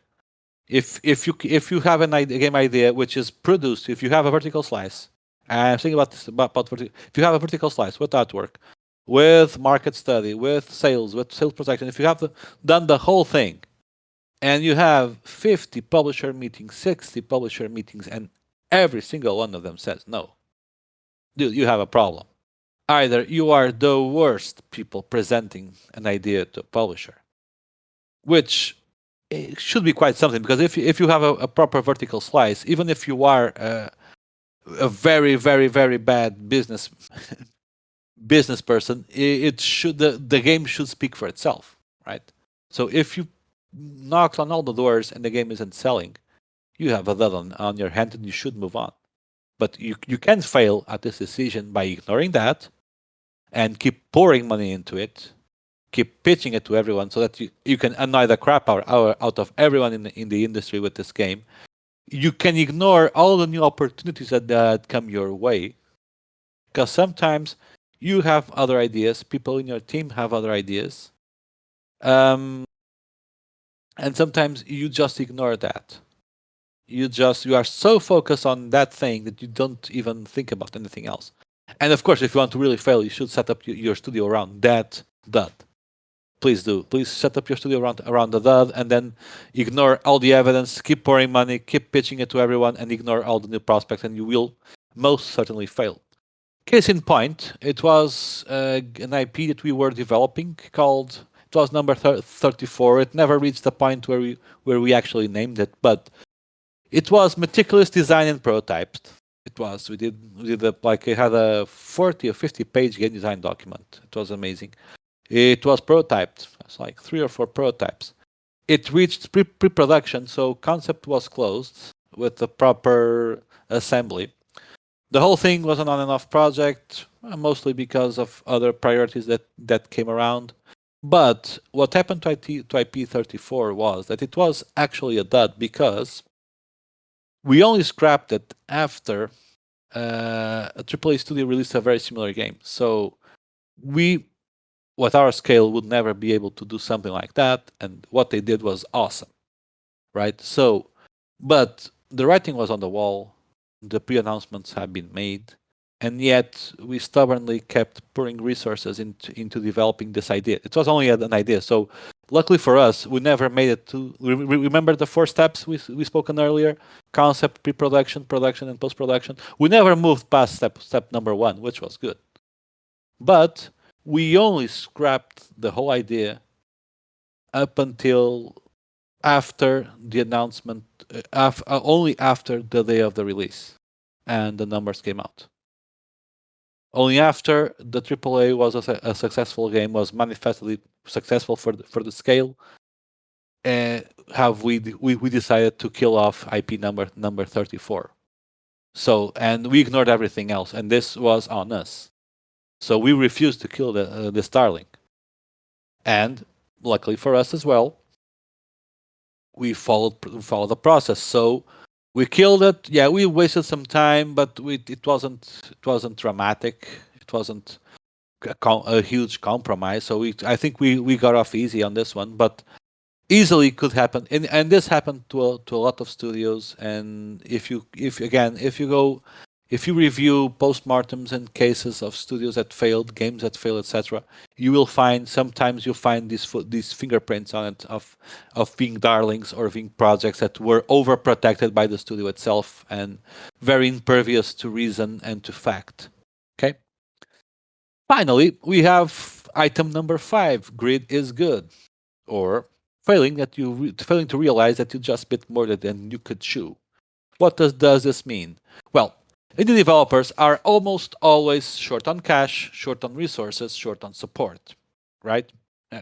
If you have a game idea which is produced, if you have a vertical slice, I'm thinking about this if you have a vertical slice with artwork, with market study, with sales projection, if you have done the whole thing, and you have 50 publisher meetings, 60 publisher meetings, and every single one of them says no, dude, you have a problem. Either you are the worst people presenting an idea to a publisher, which it should be quite something, because if you have a proper vertical slice, even if you are a very, very, very bad business person, it should the game should speak for itself, right? So if you knocked on all the doors and the game isn't selling, you have a lot on your hand and you should move on. But you can fail at this decision by ignoring that and keep pouring money into it, keep pitching it to everyone so that you can annoy the crap out of everyone in the industry with this game. You can ignore all the new opportunities that come your way, because sometimes you have other ideas, people in your team have other ideas, um, and sometimes you just ignore that. You are so focused on that thing that you don't even think about anything else. And of course, if you want to really fail, you should set up your studio around that dud. Please do. Please set up your studio around the dud, and then ignore all the evidence. Keep pouring money. Keep pitching it to everyone, and ignore all the new prospects, and you will most certainly fail. Case in point, it was an IP that we were developing called. It was number 34. It never reached the point where we actually named it, but it was meticulous design and prototyped. It was. We did like it had a 40 or 50 page game design document. It was amazing. It was prototyped. It's like 3 or 4 prototypes. It reached pre-production, so concept was closed with the proper assembly. The whole thing was an on and off project, mostly because of other priorities that came around. But what happened to IP34 was that it was actually a dud because we only scrapped it after a AAA studio released a very similar game. So we, at our scale, would never be able to do something like that. And what they did was awesome, right? So, but the writing was on the wall. The pre-announcements have been made, and yet we stubbornly kept pouring resources into developing this idea. It was only an idea, so luckily for us, we never made it to. Remember the 4 steps we spoken earlier: concept, pre-production, production, and post-production. We never moved past step number 1, which was good, but we only scrapped the whole idea up until after the announcement, only after the day of the release, and the numbers came out. Only after the AAA was a successful game, was manifestly successful for the scale, have we decided to kill off IP number 34. So, and we ignored everything else, and this was on us. So we refused to kill the Starling, and luckily for us as well, we followed the process. So we killed it. Yeah, we wasted some time, but it wasn't dramatic. It wasn't a huge compromise. So I think we got off easy on this one, but easily could happen, and this happened to a lot of studios. And if you review postmortems and cases of studios that failed, games that failed, etc., you will find sometimes you find these fingerprints on it of being darlings or being projects that were overprotected by the studio itself and very impervious to reason and to fact. Okay. Finally, we have item number 5: grid is good, or failing to realize that you just bit more than you could chew. What does this mean? Well, indie developers are almost always short on cash, short on resources, short on support, right?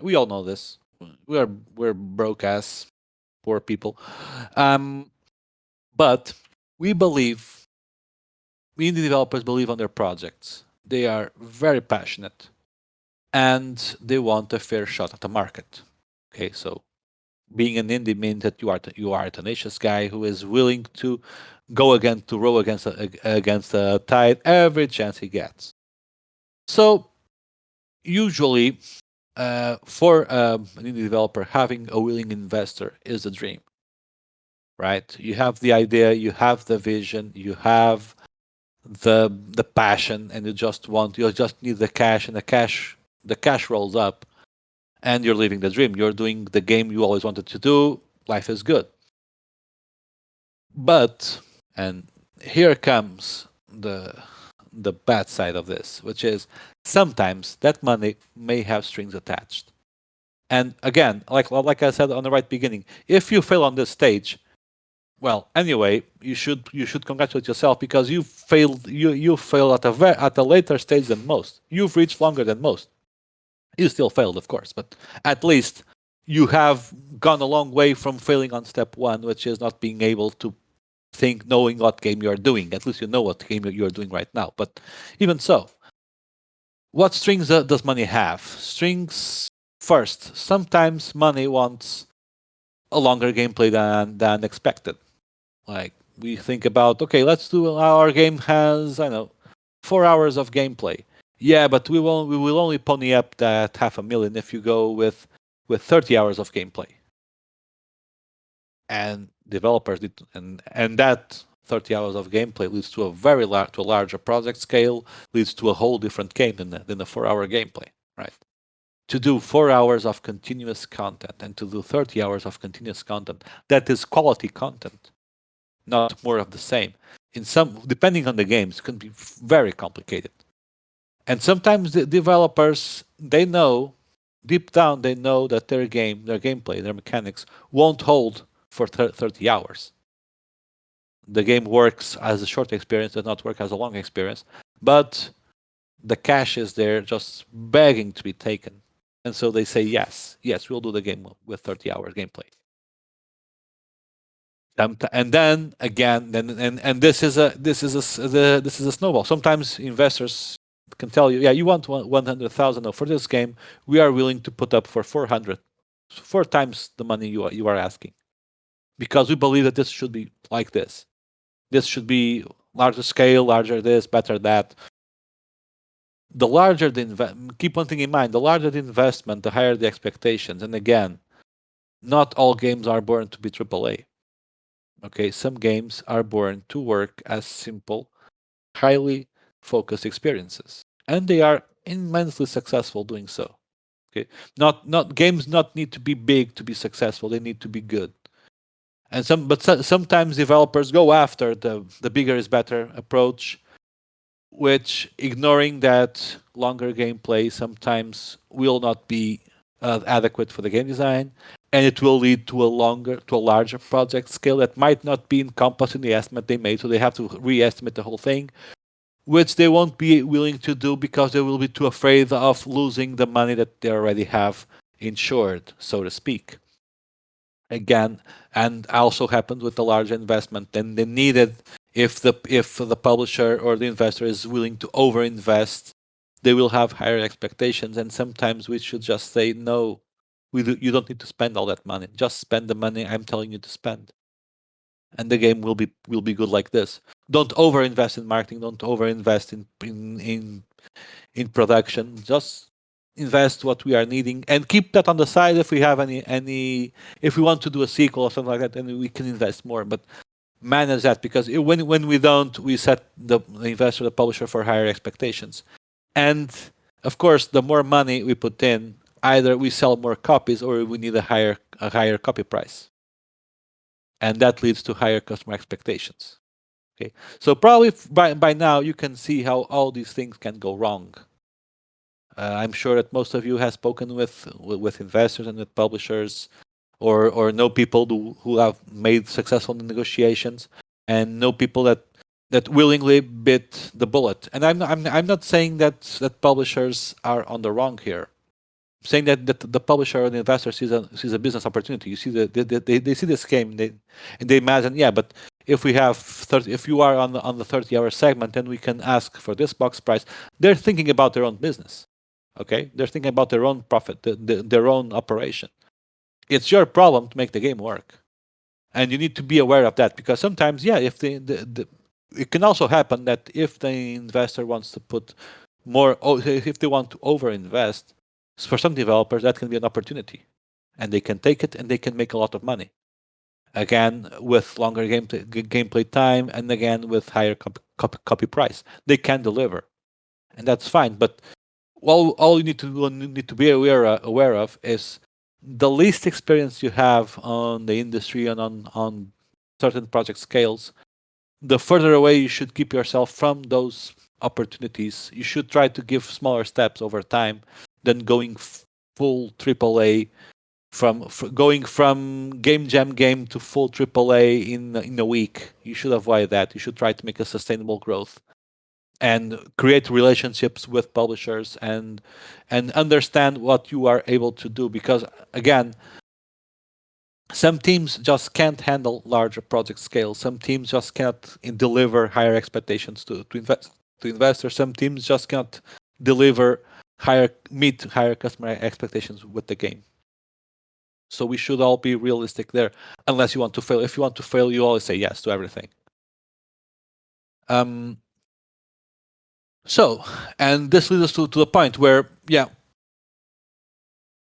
We all know this. We're broke ass poor people, um, but we believe indie developers believe on their projects. They are very passionate, and they want a fair shot at the market. Okay, so being an indie means that you are a tenacious guy who is willing to row against the tide every chance he gets. So usually, for an indie developer, having a willing investor is a dream, right? You have the idea, you have the vision, you have the passion, and you just need the cash, and the cash rolls up, and you're living the dream. You're doing the game you always wanted to do. Life is good. But, and here comes the bad side of this, which is sometimes that money may have strings attached. And again, like I said on the right beginning, if you fail on this stage, Well, anyway, you should congratulate yourself because you failed at a later stage than most. You've reached longer than most. You still failed, of course, but at least you have gone a long way from failing on step one, which is not being able to think, knowing what game you're doing. At least you know what game you're doing right now. But even so, what strings does money have? Strings first. Sometimes money wants a longer gameplay than expected. Like we think about, okay, let's do our game has, I know, 4 hours of gameplay. Yeah, but we will only pony up that 500,000 if you go with 30 hours of gameplay. And developers did, and that 30 hours of gameplay leads to a to a larger project scale, leads to a whole different game than the 4 hour gameplay, right? To do 4 hours of continuous content and to do 30 hours of continuous content that is quality content, not more of the same. In some, depending on the games, can be very complicated. And sometimes the developers, they know, deep down, they know that their game, their gameplay, their mechanics won't hold for 30 hours. The game works as a short experience, does not work as a long experience, but the cash is there just begging to be taken. And so they say, yes, yes, we'll do the game with 30 hours gameplay. And then again, and this is a snowball. Sometimes investors can tell you, yeah, you want 100,000. No, for this game, we are willing to put up for 400, 4 times the money you are asking, because we believe that this should be like this. This should be larger scale, larger this, better that. The larger keep one thing in mind: the larger the investment, the higher the expectations. And again, not all games are born to be AAA. Okay, some games are born to work as simple, highly focused experiences, and they are immensely successful doing so. Okay, not games not need to be big to be successful; they need to be good. And sometimes developers go after the bigger is better approach, which ignoring that longer gameplay sometimes will not be adequate for the game design, and it will lead to a larger project scale that might not be encompassed in the estimate they made, so they have to re-estimate the whole thing, which they won't be willing to do because they will be too afraid of losing the money that they already have insured, so to speak. Again, and also happened with the large investment, then they needed, if the publisher or the investor is willing to overinvest, they will have higher expectations, and sometimes we should just say no. You don't need to spend all that money. Just spend the money I'm telling you to spend, and the game will be good like this. Don't overinvest in marketing. Don't overinvest in production. Just invest what we are needing and keep that on the side. If we have any if we want to do a sequel or something like that, then we can invest more. But manage that, because when we don't, we set the investor, the publisher, for higher expectations. And of course, the more money we put in, either we sell more copies or we need a higher copy price, and that leads to higher customer expectations. Okay, so probably by now you can see how all these things can go wrong. I'm sure that most of you have spoken with investors and with publishers, or know people who have made successful negotiations, and know people that willingly bit the bullet. And I'm not saying that publishers are on the wrong here. I'm saying that the publisher or the investor sees a business opportunity. You see they see this game, and they imagine, yeah, but if we have 30, if you are on the 30-hour segment, then we can ask for this box price. They're thinking about their own business. Okay, they're thinking about their own profit, their own operation. It's your problem to make the game work, and you need to be aware of that, because sometimes, yeah, if it can also happen that if the investor wants to put more, if they want to overinvest, for some developers that can be an opportunity, and they can take it and they can make a lot of money. Again, with longer gameplay time, and again with higher copy price, they can deliver, and that's fine. But all you need to be aware of is the least experience you have on the industry and on certain project scales, the further away you should keep yourself from those opportunities. You should try to give smaller steps over time than going full AAA going from game jam game to full AAA in a week. You should avoid that. You should try to make a sustainable growth and create relationships with publishers and understand what you are able to do, because again, some teams just can't handle larger project scale. Some teams just cannot deliver higher expectations to investors. Some teams just cannot deliver meet higher customer expectations with the game. So we should all be realistic there, unless you want to fail. If you want to fail, you always say yes to everything. Um, so, and this leads us to the point where, yeah,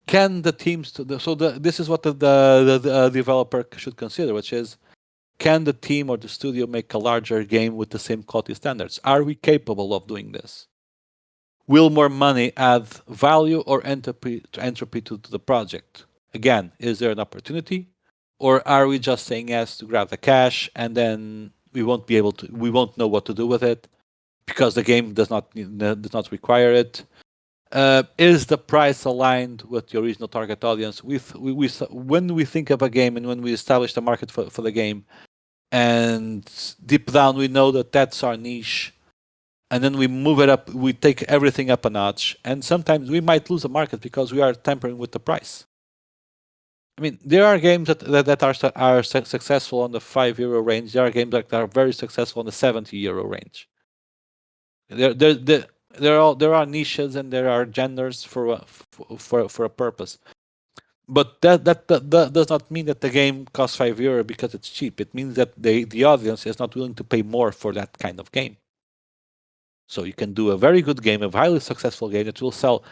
can the teams this is what the developer should consider, which is, can the team or the studio make a larger game with the same quality standards? Are we capable of doing this? Will more money add value or entropy to the project? Again, is there an opportunity, or are we just saying yes to grab the cash and then we won't know what to do with it because the game does not require it? Is the price aligned with the original target audience? When we think of a game and when we establish the market for the game, and deep down we know that that's our niche, and then we move it up, we take everything up a notch, and sometimes we might lose a market because we are tampering with the price. I mean, there are games that are successful on the €5 range. There are games that are very successful on the €70 range. There are niches and there are genders for a purpose. But that does not mean that the game costs €5 because it's cheap. It means that the audience is not willing to pay more for that kind of game. So you can do a very good game, a highly successful game that will sell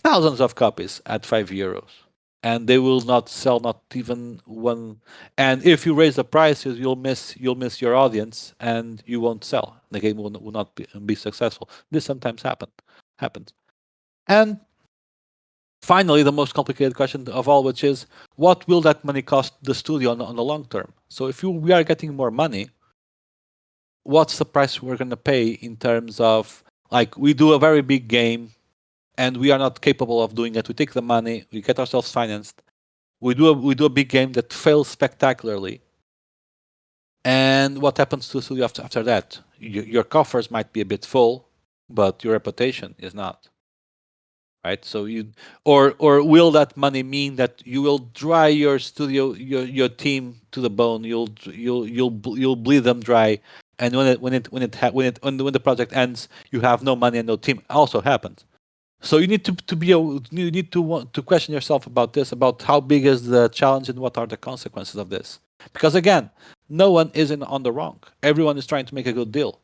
thousands of copies at €5, and they will not sell not even one. And if you raise the prices, you'll miss your audience, and you won't sell. The game will not be successful. This sometimes happens. And finally, the most complicated question of all, which is, what will that money cost the studio on the long term? So if we are getting more money, what's the price we're going to pay in terms of, like, we do a very big game and we are not capable of doing it. We take the money, we get ourselves financed. We do a big game that fails spectacularly. And what happens to the studio after that? Your coffers might be a bit full, but your reputation is not. Right? So or will that money mean that you will dry your studio, your team to the bone? You'll bleed them dry, and when the project ends, you have no money and no team. Also happens. So you need you need to want to question yourself about this, about how big is the challenge and what are the consequences of this. Because again, no one is on the wrong. Everyone is trying to make a good deal,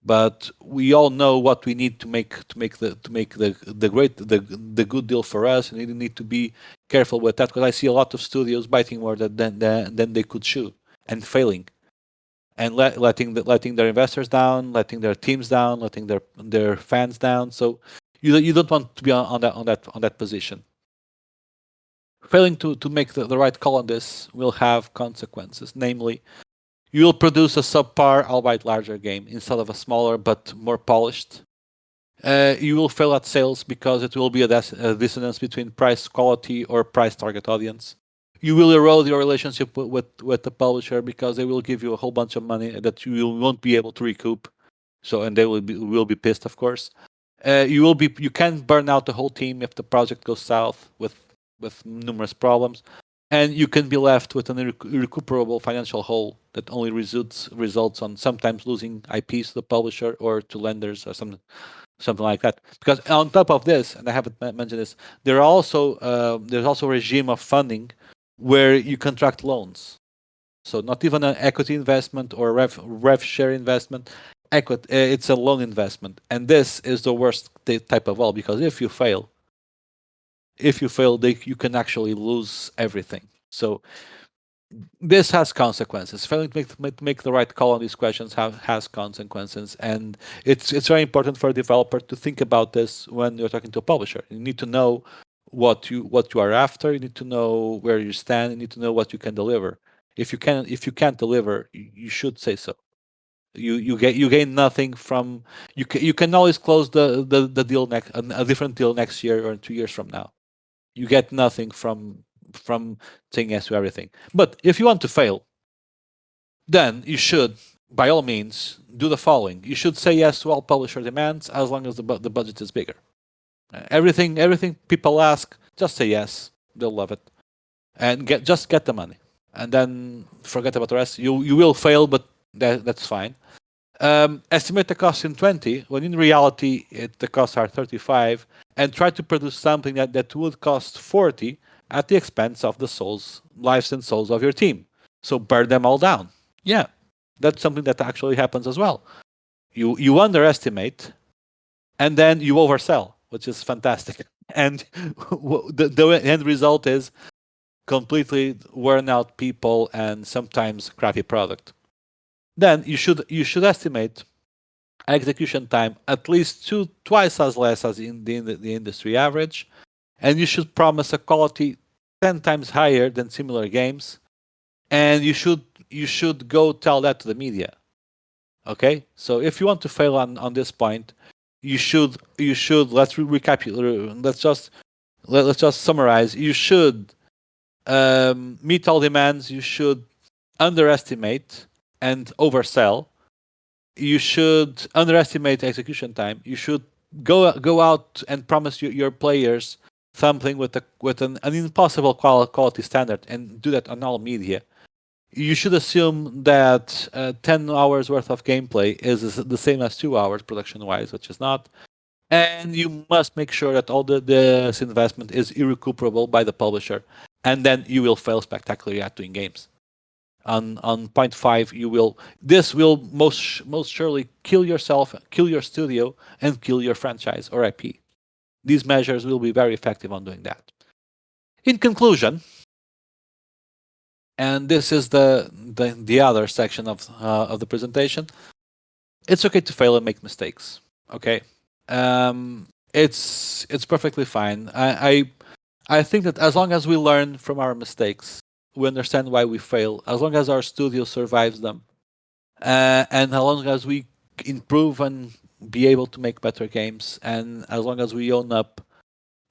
but we all know what we need to make the good deal for us, and we need to be careful with that, because I see a lot of studios biting more than they could chew and failing, and letting their investors down, letting their teams down, letting their fans down. So you don't want to be on that position. Failing to make the right call on this will have consequences. Namely, you will produce a subpar, albeit larger game instead of a smaller but more polished. You will fail at sales because it will be a dissonance between price quality or price target audience. You will erode your relationship with the publisher because they will give you a whole bunch of money that you won't be able to recoup. So, and they will be pissed, of course. You can burn out the whole team if the project goes south with numerous problems, and you can be left with an irrecuperable financial hole that only results on sometimes losing IPs to the publisher or to lenders or something like that. Because on top of this, and I haven't mentioned this, there's also a regime of funding where you contract loans. So not even an equity investment or rev share investment. It's a loan investment, and this is the worst type of all, because if you fail, you can actually lose everything. So this has consequences. Failing to make the right call on these questions has consequences, and it's very important for a developer to think about this when you're talking to a publisher. You need to know what you are after. You need to know where you stand. You need to know what you can deliver. If you can't deliver, you should say so. You gain nothing from you can always close the deal a different deal next year or 2 years from now. You get nothing from saying yes to everything. But if you want to fail, then you should, by all means, do the following. You should say yes to all publisher demands as long as the budget is bigger. Everything people ask, just say yes. They'll love it, and get the money, and then forget about the rest. You will fail, but that's fine. Estimate the cost in 20 when in reality the costs are 35, and try to produce something that would cost 40 at the expense of the lives and souls of your team. So burn them all down. Yeah, that's something that actually happens as well. You underestimate and then you oversell, which is fantastic. And the end result is completely worn out people and sometimes crappy product. Then you should estimate execution time at least twice as less as in the industry average, and you should promise a quality 10 times higher than similar games, and you should go tell that to the media. Okay, so if you want to fail on this point, you should recapitulate. Let's just summarize. You should meet all demands. You should underestimate and oversell. You should underestimate execution time. You should go out and promise your players something with an impossible quality standard, and do that on all media. You should assume that 10 hours worth of gameplay is the same as 2 hours production wise, which is not. And you must make sure that all this investment is irrecuperable by the publisher, and then you will fail spectacularly at doing games. On point five, this will most surely kill yourself, kill your studio, and kill your franchise or IP. These measures will be very effective on doing that. In conclusion, and this is the other section of the presentation, it's okay to fail and make mistakes. Okay, it's perfectly fine. I think that as long as we learn from our mistakes, we understand why we fail. As long as our studio survives them, and as long as we improve and be able to make better games, and as long as we own up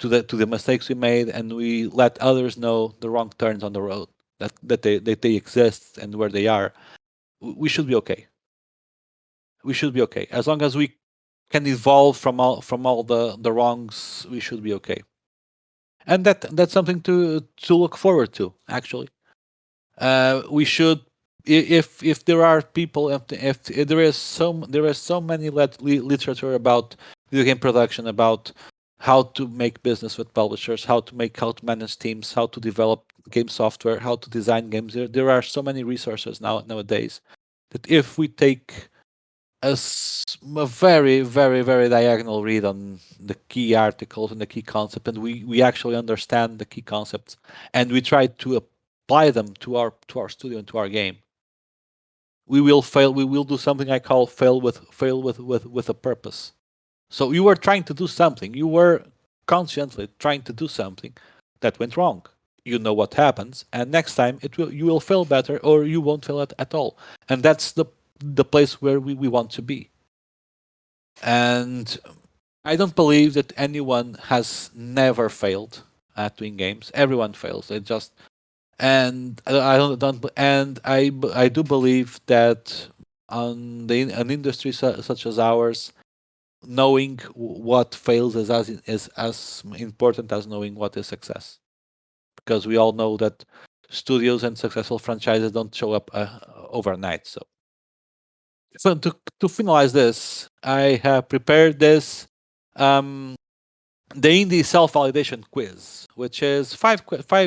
to the mistakes we made, and we let others know the wrong turns on the road that they exist and where they are, we should be okay. We should be okay as long as we can evolve from all the wrongs. We should be okay, and that's something to look forward to. Actually, we should. If there are people, if there is so many literature about video game production, about how to make business with publishers, how to manage teams, how to develop game software, how to design games. There are so many resources nowadays that if we take a very, very, very diagonal read on the key articles and the key concept, and we actually understand the key concepts, and we try to apply them to our studio and to our game, we will fail. We will do something I call fail with a purpose. So you were trying to do something. You were consciently trying to do something that went wrong. You know what happens, and next time you will fail better, or you won't fail at all. And that's the place where we want to be. And I don't believe that anyone has never failed at doing games. Everyone fails. It just and I don't and I do believe that on an industry such as ours, knowing what fails is as important as knowing what is success, because we all know that studios and successful franchises don't show up overnight. So to finalize this, I have prepared this um, the indie self validation quiz, which is five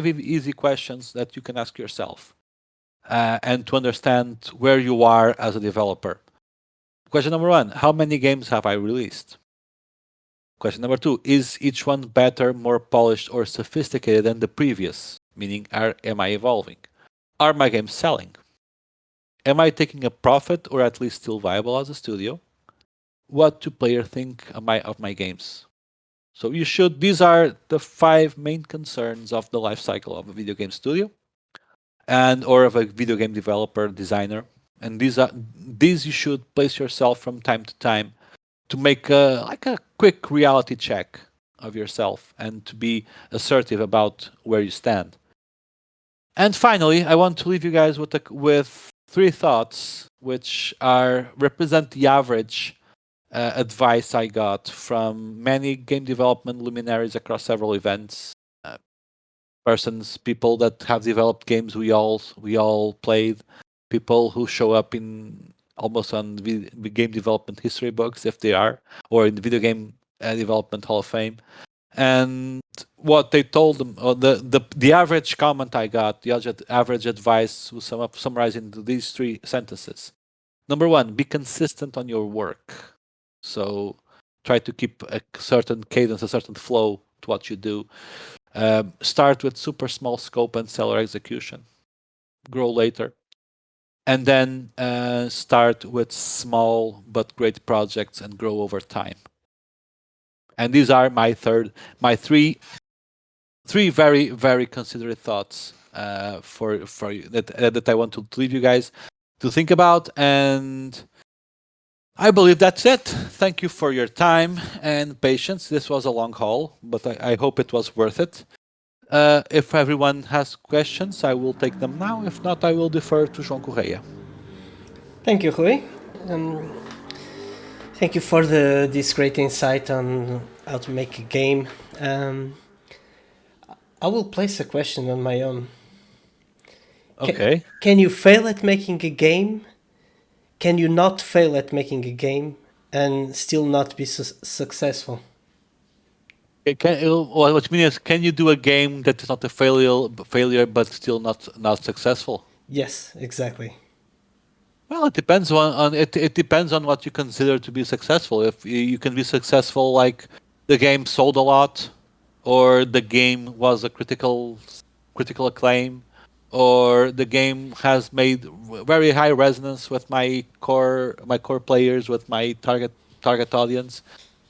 easy questions that you can ask yourself, and to understand where you are as a developer. Question number one: how many games have I released? Question number two: is each one better, more polished, or sophisticated than the previous? Meaning, am I evolving? Are my games selling? Am I taking a profit, or at least still viable as a studio? What do players think of my games? So these are the five main concerns of the life cycle of a video game studio and or of a video game developer designer. And these you should place yourself from time to time to make a quick reality check. of yourself and to be assertive about where you stand. And finally, I want to leave you guys with three thoughts, which are represent the average advice I got from many game development luminaries across several events, people that have developed games we all played, people who show up in almost on game development history books if they are, or in the video game development Hall of Fame. And what they told them, or the average comment I got, the average advice was summarized into these three sentences. Number one, be consistent on your work. So try to keep a certain cadence, a certain flow to what you do. Start with super small scope and seller execution. Grow later. And then start with small but great projects and grow over time. And these are my three very very considerate thoughts for you that I want to leave you guys to think about. And I believe that's it. Thank you for your time and patience. This was a long haul, but I hope it was worth it. If everyone has questions, I will take them now. If not, I will defer to João Correia. Thank you, Rui. Um, Thank you for this great insight on how to make a game. I will place a question on my own. Okay. Can you fail at making a game? Can you not fail at making a game and still not be successful? What you mean is, can you do a game that is not a failure but still not successful? Yes, exactly. Well, it depends on it. It depends on what you consider to be successful. If you can be successful, like the game sold a lot, or the game was a critical acclaim, or the game has made very high resonance with my core players, with my target audience.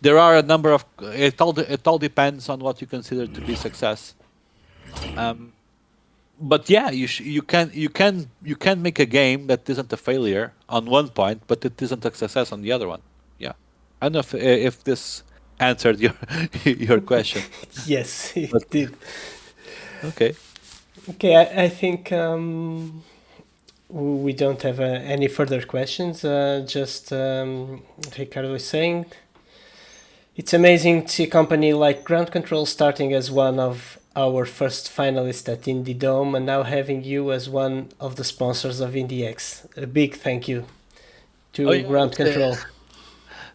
There are a number of it all depends on what you consider to be success. Um, but yeah, you can make a game that isn't a failure on one point, but it isn't a success on the other one. Yeah, I don't know if this answered your your question, Yes, but it did. okay. Okay, I think we don't have any further questions. Just Ricardo was saying it's amazing to see a company like Ground Control starting as one of our first finalists at Indie Dome and now having you as one of the sponsors of IndieX. A big thank you Oh to yeah, Ground Control.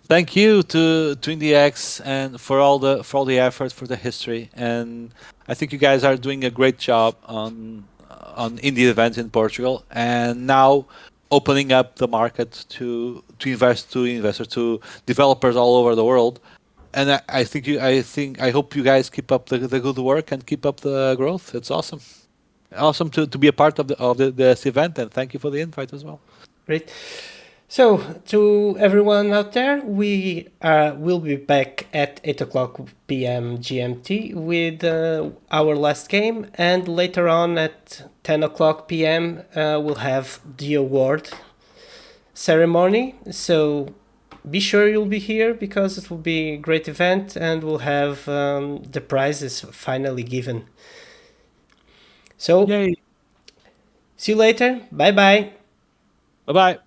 thank you to IndieX and for all the effort, for the history, and I think you guys are doing a great job on indie events in Portugal, and now opening up the market to investors, to developers all over the world. And I hope you guys keep up the good work and keep up the growth. It's awesome to be a part of this event, and thank you for the invite as well. Great. So, to everyone out there, we will be back at 8 o'clock p.m. GMT with our last game, and later on at 10 o'clock p.m., we'll have the award ceremony. So, be sure you'll be here because it will be a great event and we'll have the prizes finally given. So, Yay! see you later. Bye bye. Bye bye.